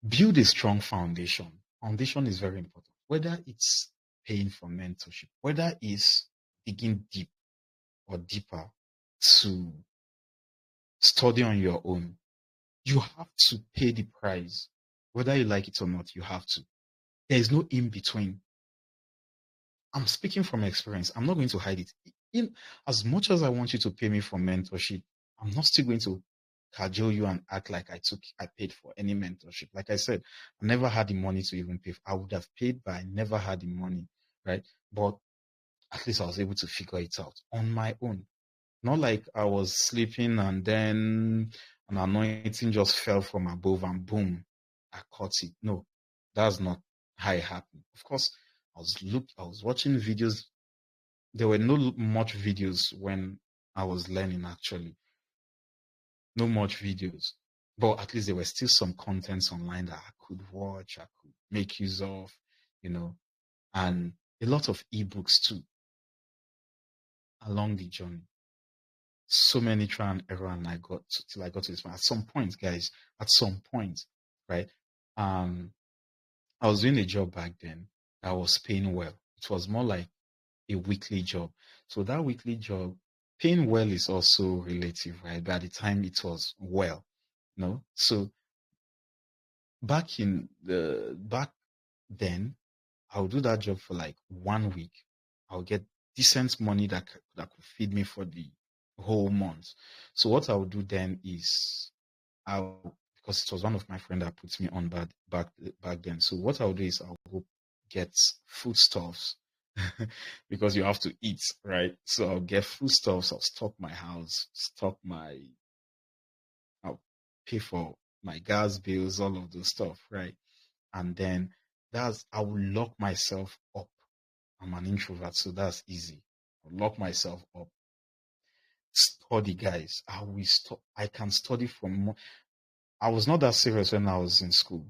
S1: Build a strong foundation. Foundation is very important. Whether it's paying for mentorship, whether it's digging deep or deeper to study on your own, you have to pay the price. Whether you like it or not, you have to. There is no in between. I'm speaking from experience. I'm not going to hide it. As much as I want you to pay me for mentorship, I'm not still going to cajole you and act like I paid for any mentorship. Like I said, I never had the money to even pay. I would have paid, but I never had the money, right? But at least I was able to figure it out on my own. Not like I was sleeping and then an anointing just fell from above and boom, I caught it. No, that's not how it happened. Of course, I was watching videos. There were no much videos when I was learning actually. No much videos. But at least there were still some contents online that I could watch, I could make use of, and a lot of ebooks too along the journey. So many try and error, and till I got to this point. At some point, guys, right? I was doing a job back then that was paying well. It was more like a weekly job. So that weekly job, paying well is also relative, right? But at the time it was well, So back then, I'll do that job for like 1 week. I'll get decent money that could feed me for the whole month. So what I'll do then is because it was one of my friends that put me on back then. So what I'll do is I'll go get foodstuffs because you have to eat, right? So I'll get foodstuffs, I'll stock my house, I'll pay for my gas bills, all of those stuff, right? And then I will lock myself up. I'm an introvert, so that's easy. I'll lock myself up. Study, guys. I can study from. I was not that serious when I was in school.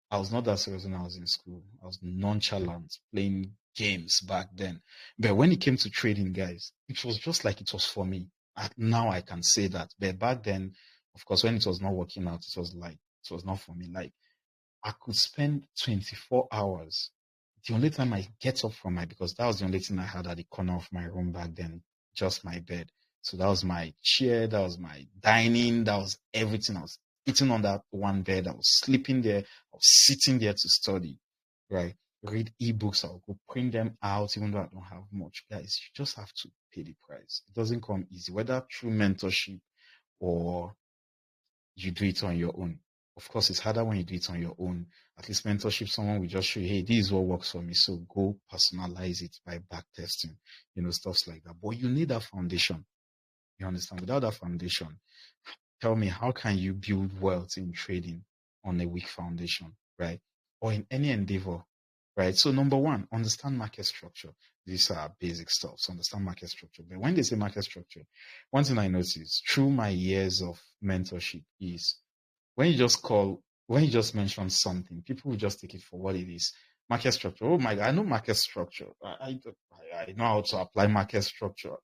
S1: I was not that serious when I was in school. I was nonchalant, playing games back then. But when it came to trading, guys, it was just like it was for me. Now I can say that. But back then, of course, when it was not working out, it was like it was not for me. Like I could spend 24 hours. The only time I get up from because that was the only thing I had at the corner of my room back then, just my bed. So that was my chair, that was my dining, that was everything. I was eating on that one bed, I was sleeping there, I was sitting there to study, right? Read ebooks, I'll go print them out, even though I don't have much. Guys, you just have to pay the price. It doesn't come easy, whether through mentorship or you do it on your own. Of course, it's harder when you do it on your own. At least mentorship, someone will just show you, hey, this is what works for me. So go personalize it by back testing, stuff like that. But you need that foundation. You understand? Without that foundation, tell me, how can you build wealth in trading on a weak foundation, right? Or in any endeavor, right? So number one, understand market structure. These are basic stuff. So understand market structure. But when they say market structure, one thing I noticed through my years of mentorship is when you just mention something, people will just take it for what it is. Market structure. Oh my God, I know market structure. I know how to apply market structure.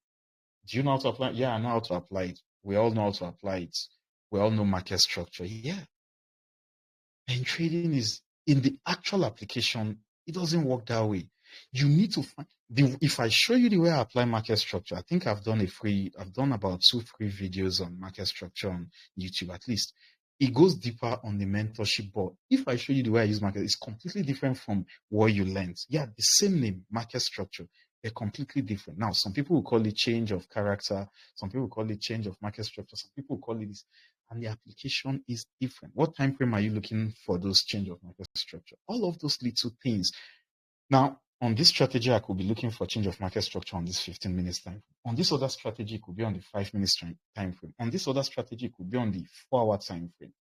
S1: Do you know how to apply? Yeah, I know how to apply it. We all know how to apply it. We all know market structure. Yeah. And trading is in the actual application, it doesn't work that way. You need to find if I show you the way I apply market structure, I think I've done about 2 free videos on market structure on YouTube at least. It goes deeper on the mentorship board. If I show you the way I use market, it's completely different from what you learned. Yeah, the same name, market structure. They're completely different. Now, some people will call it change of character. Some people will call it change of market structure. Some people will call it this, and the application is different. What time frame are you looking for those change of market structure? All of those little things. Now, on this strategy, I could be looking for change of market structure on this 15 minutes time frame. On this other strategy, it could be on the 5 minutes time frame. On this other strategy, it could be on the 4-hour time frame.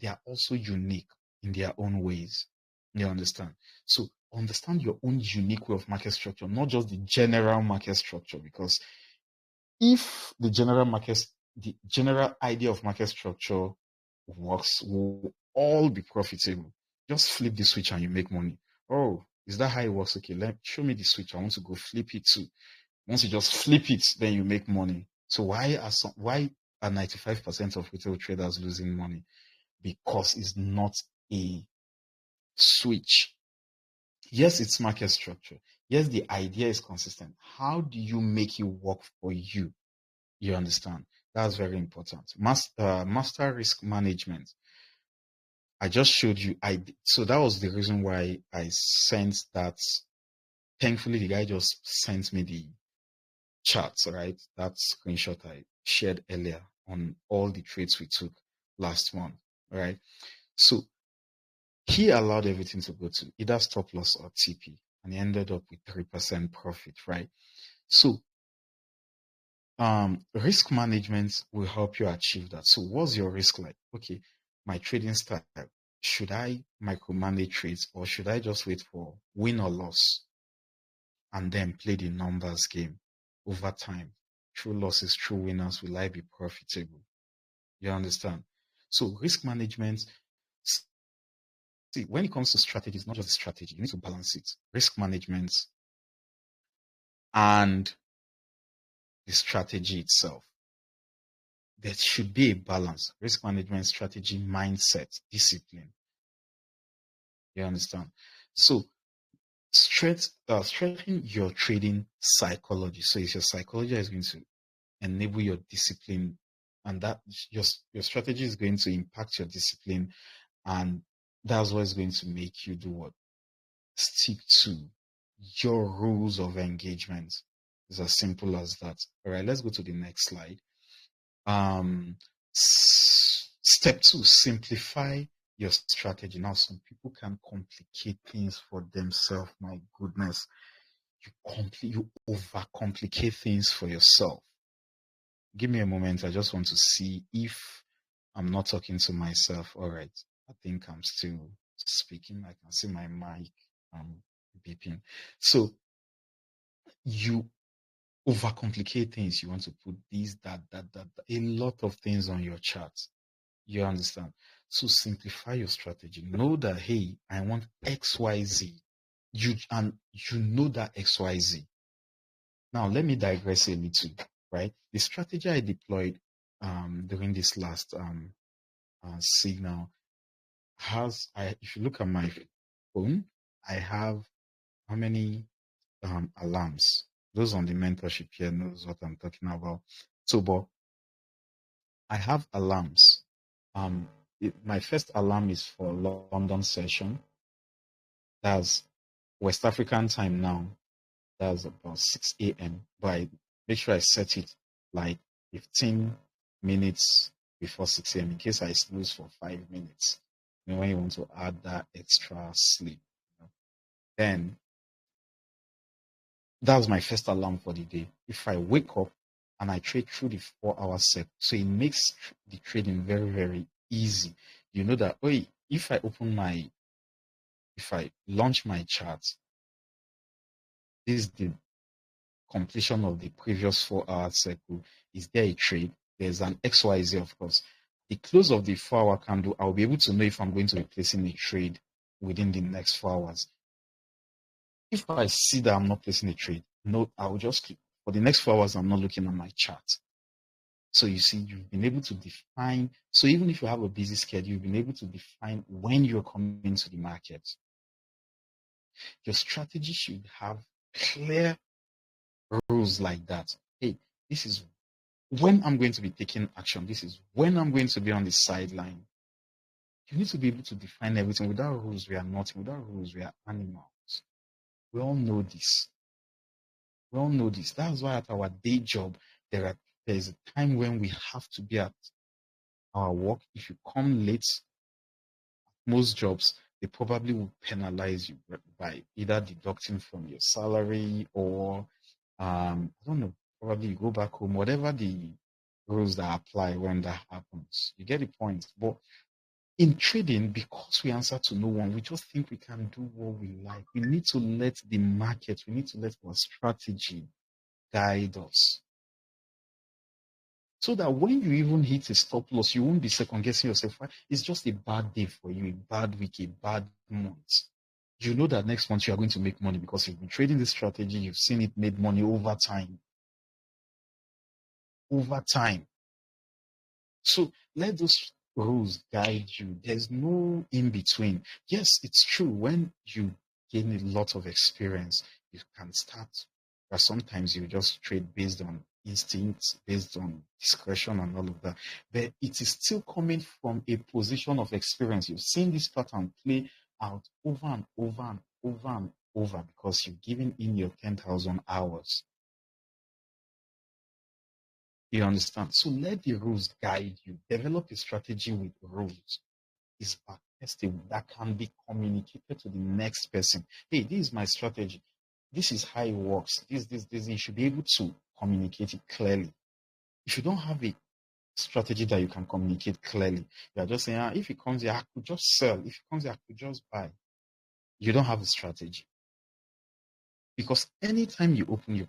S1: They are also unique in their own ways. You understand? So understand your own unique way of market structure, not just the general market structure, because if the general idea of market structure works, will all be profitable. Just flip the switch and you make money. Oh, is that how it works? Okay, show me the switch. I want to go flip it too. Once you just flip it, then you make money. So why are 95% of retail traders losing money? Because it's not a switch. Yes, it's market structure. Yes, the idea is consistent. How do you make it work for you? You understand? That's very important. Master risk management. I just showed you. So that was the reason why I sent that. Thankfully, the guy just sent me the charts, right? That screenshot I shared earlier on all the trades we took last month, right? So he allowed everything to go to either stop loss or TP, and he ended up with 3% profit, right? So risk management will help you achieve that. So what's your risk like? Okay, my trading style, should I micromanage trades or should I just wait for win or loss and then play the numbers game over time? True losses, true winners, will I be profitable? You understand? So risk management, see, when it comes to strategy, it's not just a strategy. You need to balance it. Risk management and the strategy itself. There should be a balance. Risk management, strategy, mindset, discipline. You understand? So strengthen your trading psychology. So it's your psychology is going to enable your discipline, and that your strategy is going to impact your discipline, and that's what is going to make you do what? Stick to your rules of engagement. It's as simple as that. All right, let's go to the next slide. Step 2, simplify your strategy. Now, some people can complicate things for themselves. My goodness, you overcomplicate things for yourself. Give me a moment. I just want to see if I'm not talking to myself. All right. I think I'm still speaking. I can see my mic beeping. So you overcomplicate things. You want to put this, that, a lot of things on your chart. You understand? So simplify your strategy. Know that, hey, I want XYZ. You know that XYZ. Now let me digress a little, right? The strategy I deployed during this last signal if you look at my phone, I have how many alarms? Those on the mentorship here knows what I'm talking about. So, but I have alarms. My first alarm is for London session. That's West African time now. That's about 6 a.m. But I make sure I set it like 15 minutes before 6 a.m. in case I snooze for 5 minutes. When you want to add that extra sleep. Then that was my first alarm for the day. If I wake up and I trade through the 4-hour set, so it makes the trading very, very easy. You know that, if I launch my chart, this is the completion of the previous 4-hour cycle. Is there a trade? There's an XYZ, of course. The close of the 4-hour candle, I'll be able to know if I'm going to be placing a trade within the next 4 hours. If I see that I'm not placing a trade, no, I'll just keep. For the next 4 hours, I'm not looking at my chart. So you see, you've been able to define. So even if you have a busy schedule, you've been able to define when you're coming into the market. Your strategy should have clear rules like that. Hey, this is when I'm going to be taking action. This is when I'm going to be on the sideline. You need to be able to define everything. Without rules, we are nothing. Without rules, we are animals. We all know this. We all know this. That's why at our day job, there's a time when we have to be at our work. If you come late, most jobs, they probably will penalize you by either deducting from your salary or, I don't know, probably you go back home, whatever the rules that apply when that happens. You get the point. But in trading, because we answer to no one, we just think we can do what we like. We need to let the market, we need to let our strategy guide us. So that when you even hit a stop loss, you won't be second guessing yourself. It's just a bad day for you, a bad week, a bad month. You know that next month you are going to make money because you've been trading this strategy, you've seen it made money over time. Over time. So let those rules guide you. There's no in between. Yes, it's true. When you gain a lot of experience, you can start, but sometimes you just trade based on instinct, based on discretion and all of that. But it is still coming from a position of experience. You've seen this pattern play out over and over and over and over because you've given in your 10,000 hours. You understand? So let the rules guide you. Develop a strategy with rules. It's backtestable that can be communicated to the next person. Hey, this is my strategy. This is how it works. This. You should be able to communicate it clearly. If you don't have a strategy that you can communicate clearly, you are just saying, if it comes here, I could just sell. If it comes here, I could just buy. You don't have a strategy. Because anytime you open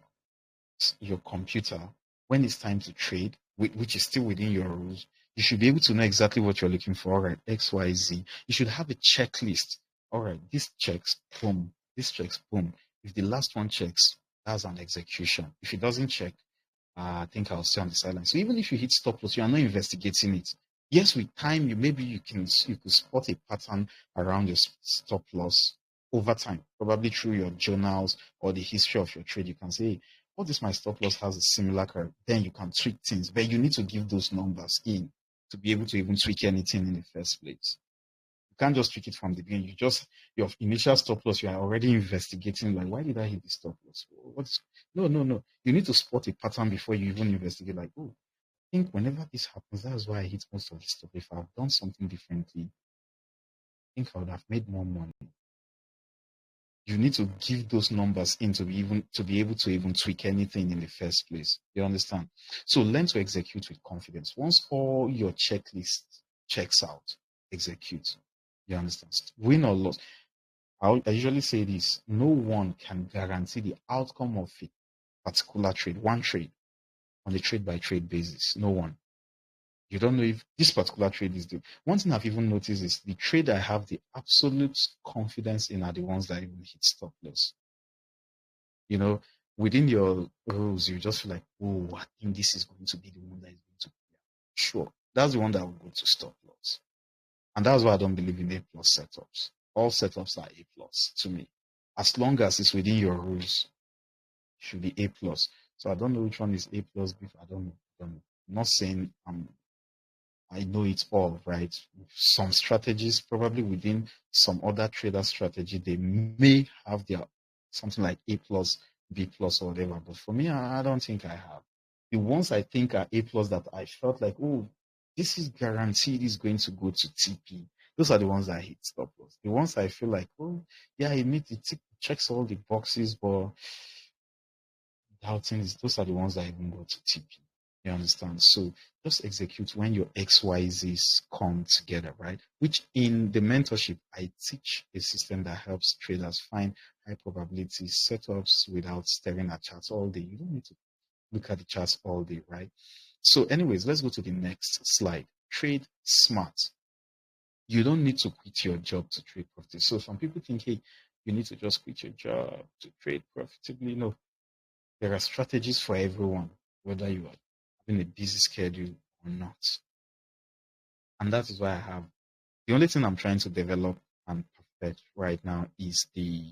S1: your computer, when it's time to trade, which is still within your rules, you should be able to know exactly what you're looking for. All right, XYZ. You should have a checklist. All right, this checks, boom. This checks, boom. If the last one checks, that's an execution. If it doesn't check, I think I'll stay on the sideline. So even if you hit stop loss, you are not investigating it. Yes, with time, maybe you could spot a pattern around your stop loss over time, probably through your journals or the history of your trade. You can say, what if my stop loss has a similar curve? Then you can tweak things, but you need to give those numbers in to be able to even tweak anything in the first place. You can't just tweak it from the beginning. Your initial stop loss, you are already investigating, like, why did I hit the stop loss? No. You need to spot a pattern before you even investigate, like, think whenever this happens, that's why I hit most of this stuff. If I've done something differently, I think I would have made more money. You need to give those numbers in to be able to even tweak anything in the first place. You understand? So learn to execute with confidence. Once all your checklist checks out, execute. You understand? Win or loss. I usually say this: no one can guarantee the outcome of a particular trade, one trade, on a trade by trade basis. No one. You don't know if this particular trade is the one thing I've even noticed is the trade I have the absolute confidence in are the ones that even hit stop loss. You know, within your rules, you just feel like, oh, I think this is going to be the one that is going to be sure. That's the one that will go to stop loss. And that's why I don't believe in A plus setups. All setups are A plus to me. As long as it's within your rules, it should be A plus. So I don't know which one is A plus. I don't know. I'm not saying I know it all, right? Some strategies, probably within some other trader strategy, they may have their something like A plus, B plus, or whatever. But for me, I don't think I have. The ones I think are A plus that I felt like, oh, this is guaranteed is going to go to TP. Those are the ones that hit stop loss. The ones I feel like, oh, yeah, it checks all the boxes, but doubting is those are the ones that even go to TP. You understand? So just execute when your XYZs come together, right? Which in the mentorship, I teach a system that helps traders find high probability setups without staring at charts all day. You don't need to look at the charts all day, right? So anyways, let's go to the next slide. Trade smart. You don't need to quit your job to trade profitably. So some people think, hey, you need to just quit your job to trade profitably. No, there are strategies for everyone, whether you are having a busy schedule or not. And that is why I have the only thing I'm trying to develop and perfect right now is the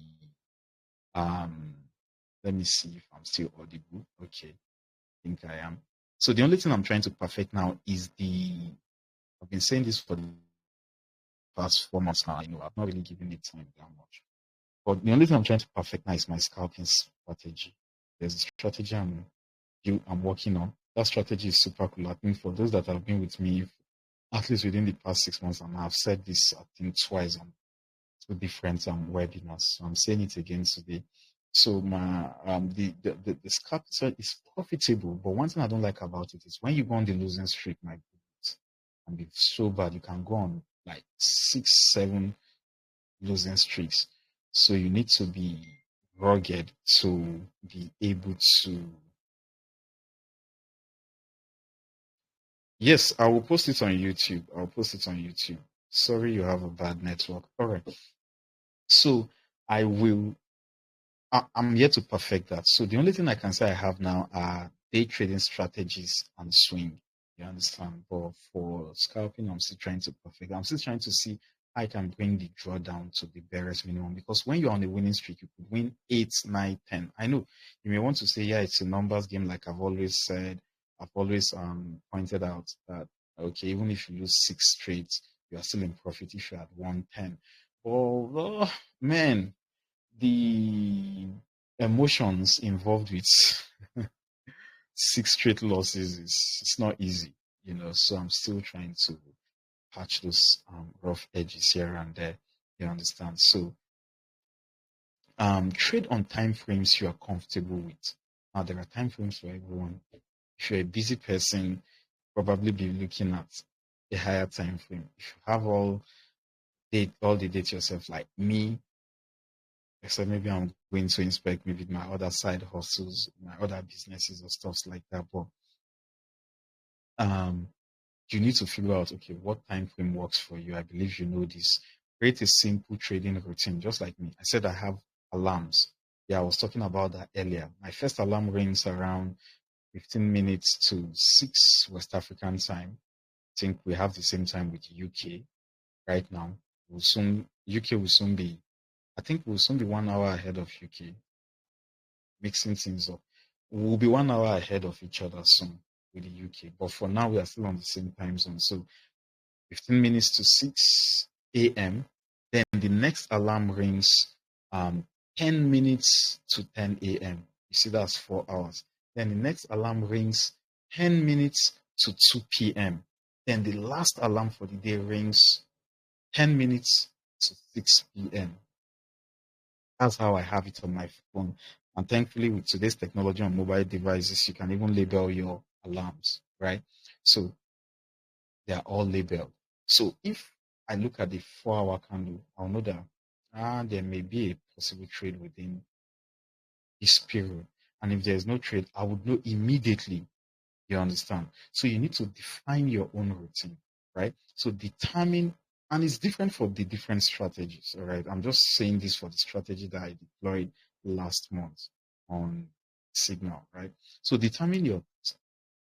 S1: let me see if I'm still audible. Okay, I think I am. So the only thing I'm trying to perfect now is I've been saying this for the past 4 months now. I know I've not really given it time that much. But the only thing I'm trying to perfect now is my scalping strategy. There's a strategy I'm working on. That strategy is super cool. I think for those that have been with me, at least within the past 6 months, and I've said this, I think, twice on two different webinars. So I'm saying it again today. So my the scalp is profitable, but one thing I don't like about it is when you go on the losing streak, my goodness, can be so bad. You can go on like 6, 7 losing streaks. So you need to be rugged to be able to. Yes, I will post it on YouTube. I'll post it on YouTube. Sorry, you have a bad network. All right. So I will. I'm yet to perfect that. So the only thing I can say I have now are day trading strategies and swing. You understand? But for scalping, I'm still trying to perfect. I'm still trying to see how I can bring the drawdown to the barest minimum. Because when you're on a winning streak, you could win 8, 9, 10. I know you may want to say, yeah, it's a numbers game, like I've always said. I've always pointed out that okay, even if you lose 6 trades, you are still in profit if you had 110. Oh man, the emotions involved with 6 straight losses is it's not easy, So I'm still trying to patch those rough edges here and there. You understand? So trade on time frames you are comfortable with. Now there are time frames for everyone. If you're a busy person, probably be looking at a higher time frame. If you have all the date yourself, like me, except maybe I'm going to inspect maybe my other side hustles, my other businesses or stuff like that. But you need to figure out, okay, what time frame works for you. I believe you know this. Create a simple trading routine, just like me. I said I have alarms. Yeah, I was talking about that earlier. My first alarm rings around 15 minutes to 6 West African time. I think we have the same time with UK right now. UK will soon be, I think we'll soon be 1 hour ahead of UK, mixing things up. We'll be 1 hour ahead of each other soon with the UK. But for now, we are still on the same time zone. So 15 minutes to 6 a.m. Then the next alarm rings 10 minutes to 10 a.m. You see, that's 4 hours. Then the next alarm rings 10 minutes to 2 p.m. Then the last alarm for the day rings 10 minutes to 6 p.m. That's how I have it on my phone. And thankfully, with today's technology on mobile devices, you can even label your alarms, right? So they are all labeled. So if I look at the 4-hour candle, I'll know that there may be a possible trade within this period. And if there's no trade, I would know immediately. You understand? So you need to define your own routine, right? So determine, and it's different for the different strategies, all right? I'm just saying this for the strategy that I deployed last month on Signal, right? So determine your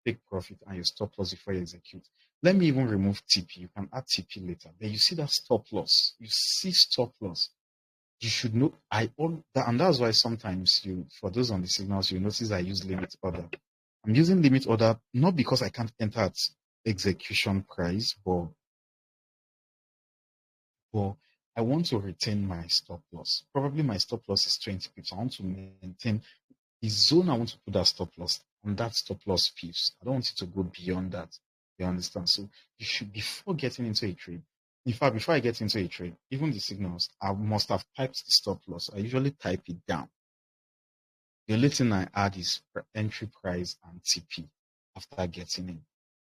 S1: take profit and your stop loss before you execute. Let me even remove TP. You can add TP later. Then you see that stop loss. You see stop loss. You should know. And that's why sometimes for those on the signals, you notice I use limit order. I'm using limit order not because I can't enter at execution price, but I want to retain my stop loss. Probably my stop loss is 20 pips. I want to maintain the zone. I want to put that stop loss on that stop loss pips. I don't want it to go beyond that. You understand? So you should, before getting into a trade, in fact, before I get into a trade, even the signals, I must have typed the stop loss. I usually type it down. The only thing I add is entry price and TP after getting in.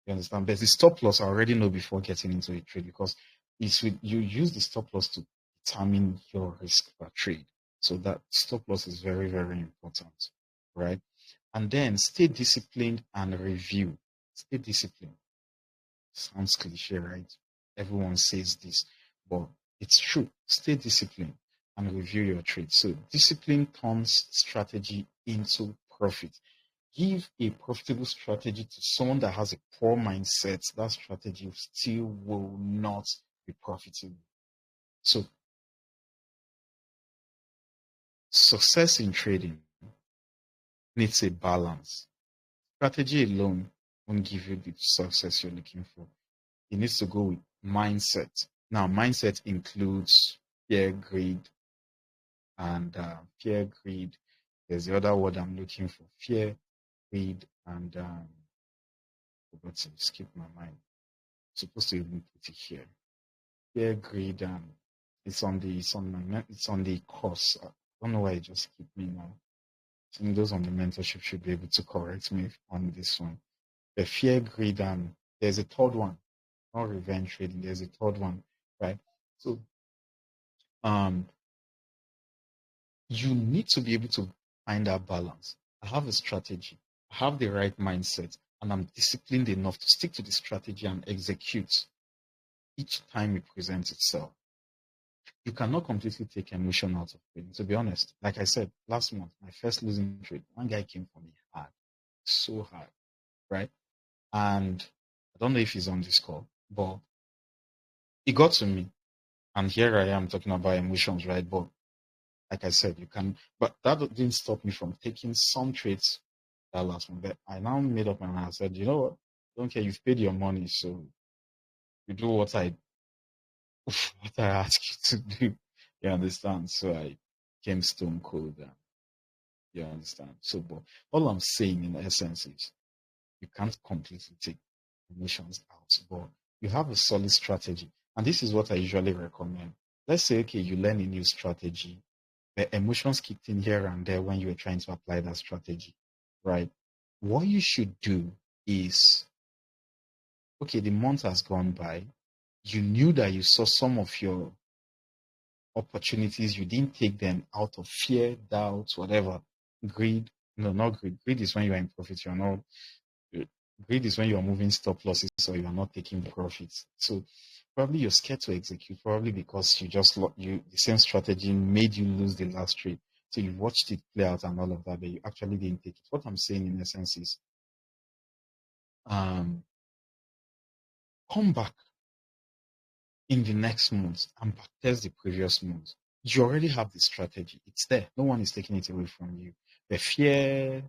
S1: You understand? But the stop loss I already know before getting into a trade, because you use the stop loss to determine your risk per trade. So that stop loss is very, very important, right? And then stay disciplined and review. Stay disciplined. Sounds cliche, right? Everyone says this, but it's true. Stay disciplined and review your trade. So discipline turns strategy into profit. Give a profitable strategy to someone that has a poor mindset. That strategy still will not be profitable. So success in trading needs a balance. Strategy alone won't give you the success you're looking for. It needs to go with mindset. Now, mindset includes fear, greed, and fear, greed. There's the other word I'm looking for: fear, greed, and forgot to skip my mind. I'm supposed to even put it here. Fear, greed, and it's on the course. I don't know why it just skipped me now. I think those on the mentorship should be able to correct me on this one. The fear, greed, and there's a third one. Not revenge trading. There's a third one, right? So you need to be able to find that balance. I have a strategy, I have the right mindset, and I'm disciplined enough to stick to the strategy and execute each time it presents itself. You cannot completely take emotion out of trading. To be honest, like I said last month, my first losing trade, one guy came for me hard, so hard, right? And I don't know if he's on this call, but he got to me. And here I am talking about emotions, right? But like I said, but that didn't stop me from taking some trades that last one. But I now made up my mind. I said, you know what? Don't care. You've paid your money, so you do what I what I ask you to do. You understand? So I came stone cold. You understand? So, but all I'm saying in essence is you can't completely take emotions out, but you have a solid strategy. And this is what I usually recommend. Let's say, okay, you learn a new strategy. The emotions kicked in here and there when you were trying to apply that strategy, right? What you should do is, okay, the month has gone by. You knew that you saw some of your opportunities, you didn't take them out of fear, doubt, whatever. Greed. No, not greed. Greed is when you are in profit. You're not. Greed is when you are moving stop losses or you are not taking profits. So probably you're scared to execute, probably because the same strategy made you lose the last trade. So you watched it play out and all of that, but you actually didn't take it. What I'm saying in essence is come back in the next month and backtest the previous month. You already have the strategy. It's there. No one is taking it away from you. The fear,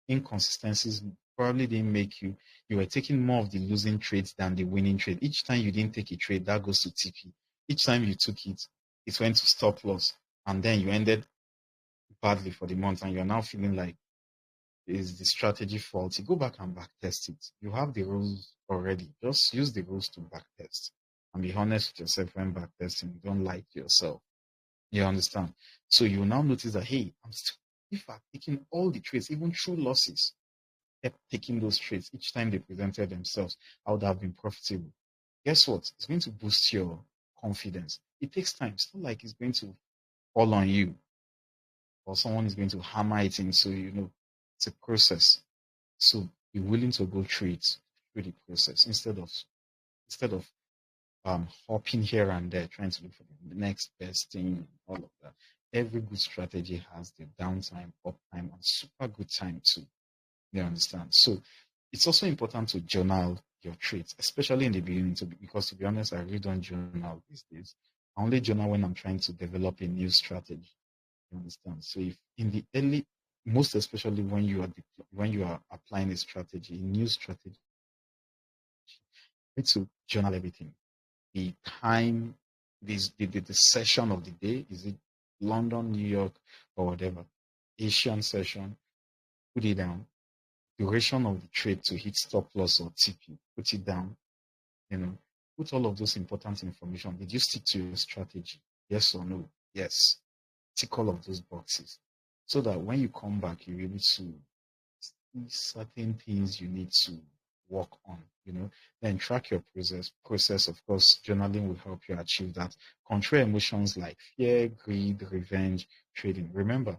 S1: inconsistencies probably didn't make you were taking more of the losing trades than the winning trade. Each time you didn't take a trade, that goes to TP. Each time you took it, it went to stop loss. And then you ended badly for the month and you're now feeling like is the strategy faulty, go back and back test it. You have the rules already. Just use the rules to back test and be honest with yourself when back testing. Don't lie to yourself. You understand? So you now notice that, hey, I'm still, if I've taken all the trades, even true losses, kept taking those trades each time they presented themselves, I would have been profitable. Guess what? It's going to boost your confidence. It takes time. It's not like it's going to fall on you or someone is going to hammer it in. So, it's a process. So be willing to go through it, through the process instead of hopping here and there, trying to look for the next best thing, all of that. Every good strategy has the downtime, uptime, and super good time too. You understand? So it's also important to journal your trades, especially in the beginning, because to be honest, I really don't journal these days. I only journal when I'm trying to develop a new strategy. You understand? So if in the early, most especially when you are applying a strategy, a new strategy, you need to journal everything. The time, the session of the day, is it London, New York, or whatever, Asian session, put it down. Duration of the trade to hit stop loss or TP, put it down. Put all of those important information. Did you stick to your strategy? Yes or no? Yes. Tick all of those boxes so that when you come back, you're able to see certain things you need to work on. Then track your process. Of course, journaling will help you achieve that. Control emotions like fear, greed, revenge, trading. Remember,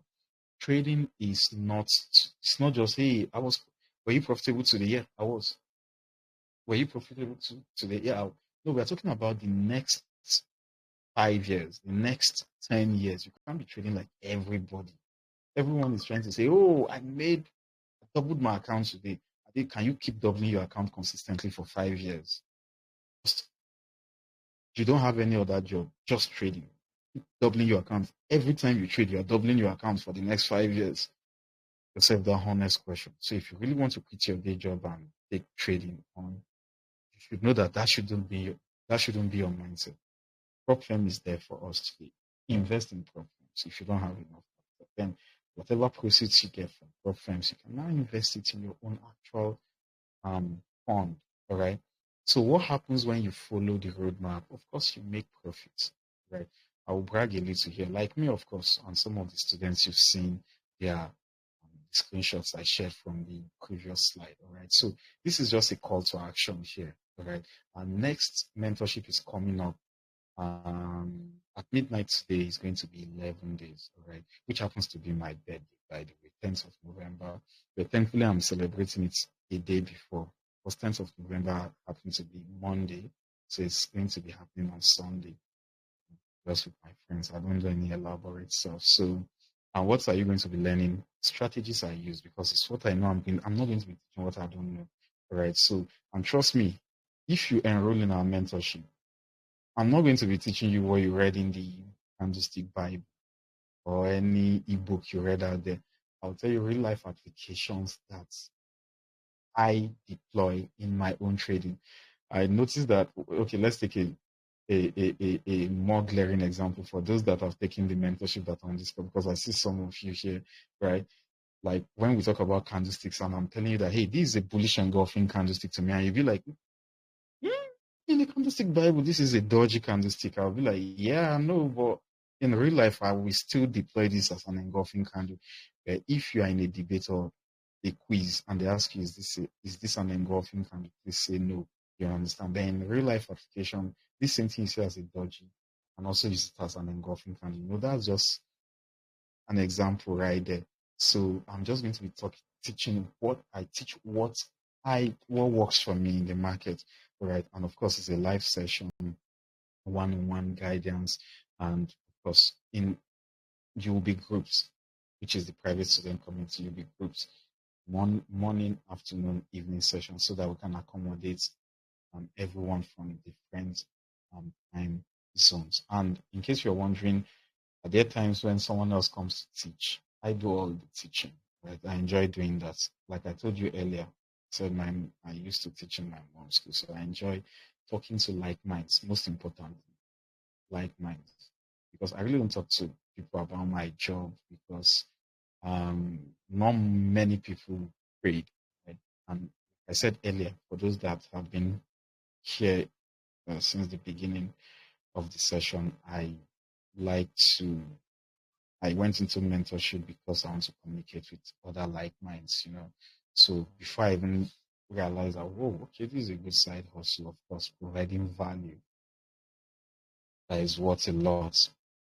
S1: trading is not, it's not just, hey, were you profitable today? Yeah, I was. Were you profitable today? Yeah. No, we're talking about the next 5 years, the next 10 years. You can't be trading like everybody. Everyone is trying to say, oh, I doubled my account today. Can you keep doubling your account consistently for 5 years? You don't have any other job, just trading. Keep doubling your account. Every time you trade, you are doubling your account for the next 5 years. Yourself that honest question. So if you really want to quit your day job and take trading on, you should know that shouldn't be your mindset. Prop firm is there for us to invest in prop firms. If you don't have enough, then whatever proceeds you get from prop firms, you can now invest it in your own actual fund. All right. So what happens when you follow the roadmap? Of course, you make profits, right? I will brag a little here. Like me, of course, and some of the students you've seen, their screenshots I shared from the previous slide. All right. So this is just a call to action here. All right. Our next mentorship is coming up at midnight today. Is going to be 11 days, all right, which happens to be my birthday, by the way, 10th of November. But thankfully, I'm celebrating it a day before, because 10th of November happens to be Monday, so it's going to be happening on Sunday, just with my friends. I don't do any elaborate stuff. So, and what are you going to be learning? Strategies I use, because it's what I know. I'm not going to be teaching what I don't know, all right? So, and trust me, if you enroll in our mentorship, I'm not going to be teaching you what you read in the Candlestick Bible or any ebook you read out there. I'll tell you real life applications that I deploy in my own trading. I noticed that, okay, let's take a more glaring example for those that have taken the mentorship that on this, because I see some of you here, right? Like when we talk about candlesticks and I'm telling you that, hey, this is a bullish engulfing candlestick to me, and you'll be like, in the candlestick Bible, this is a dodgy candlestick. I'll be like, yeah, I know, but in real life, I will still deploy this as an engulfing candle. If you are in a debate or a quiz and they ask you, is this an engulfing candle? Please say no. You understand? Then in real life application, this same thing you see as a dodgy and also use it as an engulfing candle. That's just an example right there. So I'm just going to be teaching what I teach, what works for me in the market, right? And of course, it's a live session, one-on-one guidance, and of course, you'll be groups, which is the private student community. You'll be groups, morning, afternoon, evening session, so that we can accommodate everyone from different time zones. And in case you're wondering, are there times when someone else comes to teach? I do all the teaching, right? I enjoy doing that. Like I told you earlier, I used to teach in my mom's school, so I enjoy talking to like minds. Most importantly, like minds, because I really don't talk to people about my job, because not many people trade. Right? And I said earlier, for those that have been here since the beginning of the session, like to I went into mentorship because I want to communicate with other like minds, So before I even realized that, whoa, okay, this is a good side hustle, of course, providing value that is worth a lot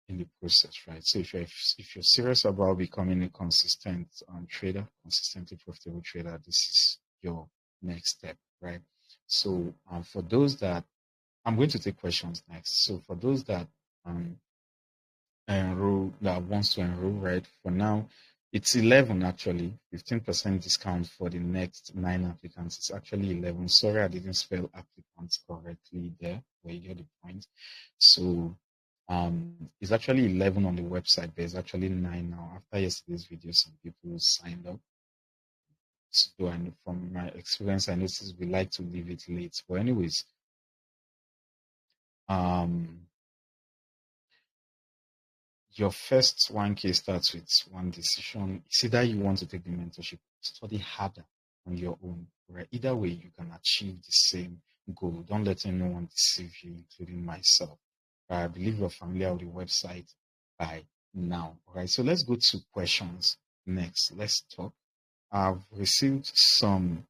S1: in the process, right? So if you're serious about becoming a consistent trader, consistently profitable trader, this is your next step, right? So for those that I'm going to take questions next. So for those that um, enroll that wants to enroll, right? For now, it's 11 actually, 15% discount for the next 9 applicants. It's actually 11. Sorry, I didn't spell applicants correctly there, but you get the point. So it's actually 11 on the website, but it's actually 9 now. After yesterday's video, some people signed up. So, and from my experience, I noticed we like to leave it late. But anyways, um, your first 1K starts with one decision. It's either you want to take the mentorship, study harder on your own, right? Either way, you can achieve the same goal. Don't let anyone deceive you, including myself. I believe you're familiar with the website by now. All right, so let's go to questions next. Let's talk. I've received some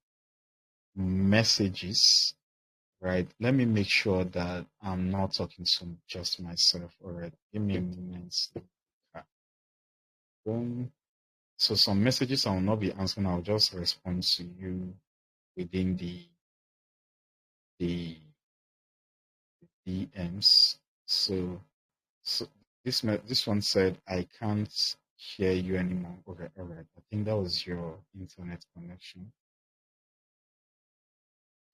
S1: messages, right? Let me make sure that I'm not talking to just myself. All right, give me a moment. So some messages I will not be answering. I'll just respond to you within the DMs. So this one said I can't hear you anymore. Okay, all right. I think that was your internet connection.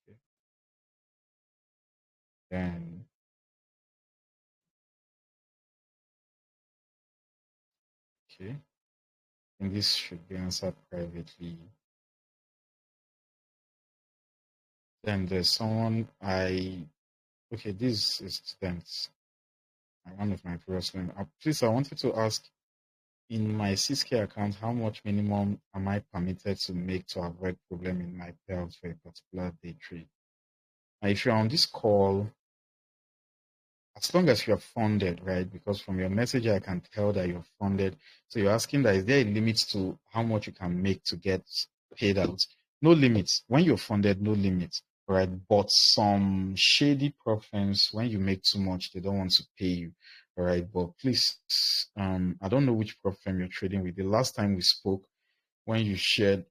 S1: Okay. Then okay, and this should be answered privately. Then there's someone okay, this is students. One of my previous friends. Please, I wanted to ask, in my 6K account, how much minimum am I permitted to make to avoid problem in my payout for a particular day trade? And if you're on this call, as long as you're funded, right? Because from your message, I can tell that you're funded. So you're asking that, is there a limit to how much you can make to get paid out? No limits. When you're funded, no limits, right? But some shady prop firms, when you make too much, they don't want to pay you, all right? But please, I don't know which prop firm you're trading with. The last time we spoke, when you shared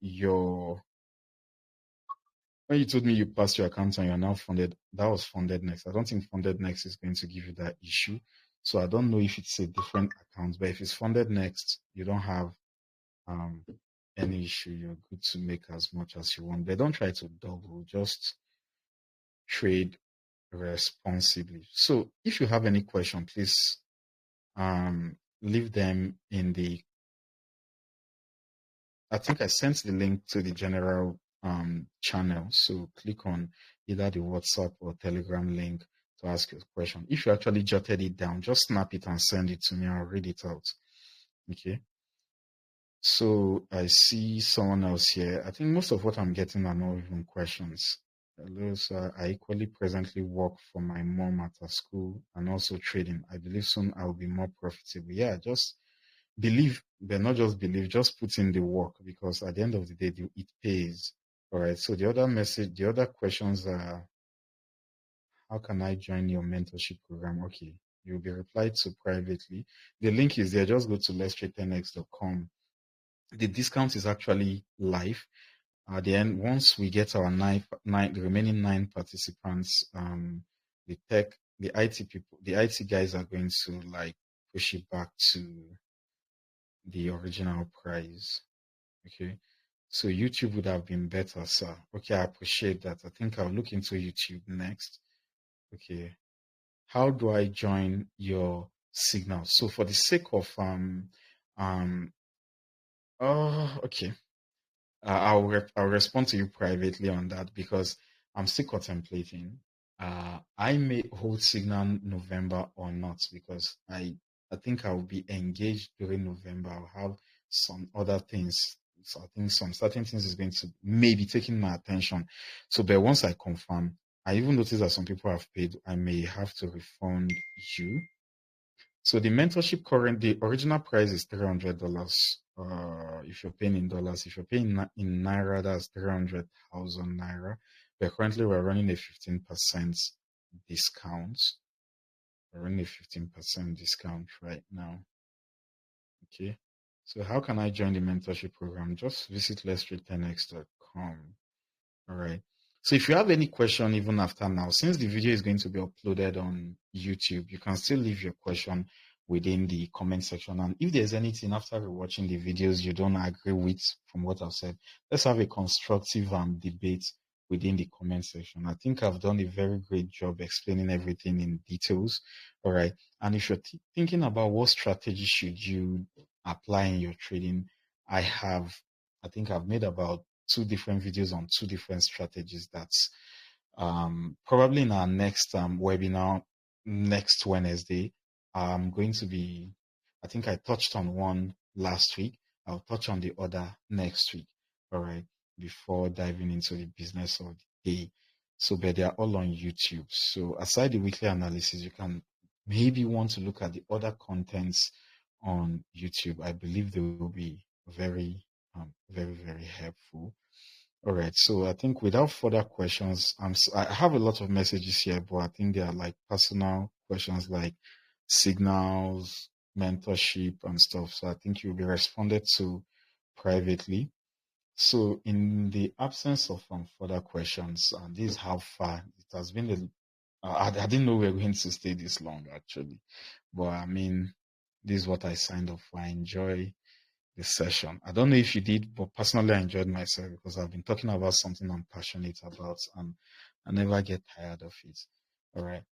S1: when you told me you passed your account and you're now funded, that was funded next. I don't think funded next is going to give you that issue. So I don't know if it's a different account, but if it's funded next, you don't have um, any issue. You're good to make as much as you want. But don't try to double, just trade responsibly. So if you have any question, please leave them in the I think I sent the link to the general channel. So click on either the WhatsApp or Telegram link to ask your question. If you actually jotted it down, just snap it and send it to me. I'll read it out. Okay. So I see someone else here. I think most of what I'm getting are not even questions. Hello, sir. I equally presently work for my mom at her school and also trading. I believe soon I'll be more profitable. Yeah, just believe, but not just believe, just put in the work, because at the end of the day, it pays. All right. So the other questions are, how can I join your mentorship program? Okay. You'll be replied to privately. The link is there. Just go to letstrade10x.com. The discount is actually live. At the end, once we get our the remaining 9 participants, the IT people, the IT guys are going to like push it back to the original price. Okay. So YouTube would have been better, sir. Okay, I appreciate that. I think I'll look into YouTube next. Okay. How do I join your signal? So for the sake of okay. I'll respond to you privately on that, because I'm still contemplating. I may hold signal November or not, because I think I'll be engaged during November. I'll have some other things, So I think some certain things is going to maybe taking my attention. So, but once I confirm, I even noticed that some people have paid. I may have to refund you. So the mentorship the original price is $300. If you're paying in dollars, if you're paying in naira, that's 300,000 naira. But currently we're running a 15% discount. We're running a 15% discount right now. Okay. So how can I join the mentorship program? Just visit let's10x.com. All right. So if you have any question even after now, since the video is going to be uploaded on YouTube, you can still leave your question within the comment section. And if there's anything after watching the videos you don't agree with from what I've said, let's have a constructive debate within the comment section. I think I've done a very great job explaining everything in details. All right. And if you're thinking about what strategy should you apply in your trading, I think I've made about 2 different videos on 2 different strategies. That's probably in our next webinar next Wednesday. I'm going to be, I think I touched on one last week. I'll touch on the other next week. All right. Before diving into the business of the day. So, but they are all on YouTube. So aside the weekly analysis, you can maybe want to look at the other contents on YouTube. I believe they will be very, very helpful. All right. So I think without further questions, I have a lot of messages here, but I think they are like personal questions like signals, mentorship, and stuff. So I think you'll be responded to privately. So in the absence of further questions, and this is how far it has been. I didn't know we were going to stay this long actually, but I mean, this is what I signed up for. I enjoy this session. I don't know if you did, but personally, I enjoyed myself because I've been talking about something I'm passionate about and I never get tired of it. All right.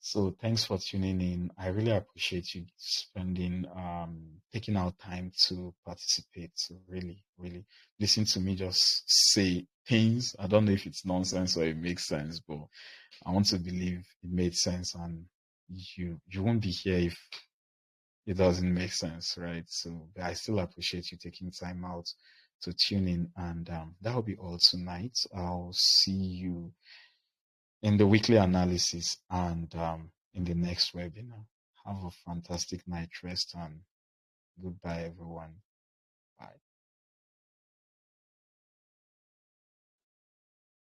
S1: So thanks for tuning in. I really appreciate you taking out time to participate. So really listen to me just say things. I don't know if it's nonsense or it makes sense, but I want to believe it made sense and you won't be here if it doesn't make sense, right? So I still appreciate you taking time out to tune in, and that will be all tonight. I'll see you in the weekly analysis and in the next webinar. Have a fantastic night rest and goodbye, everyone. Bye.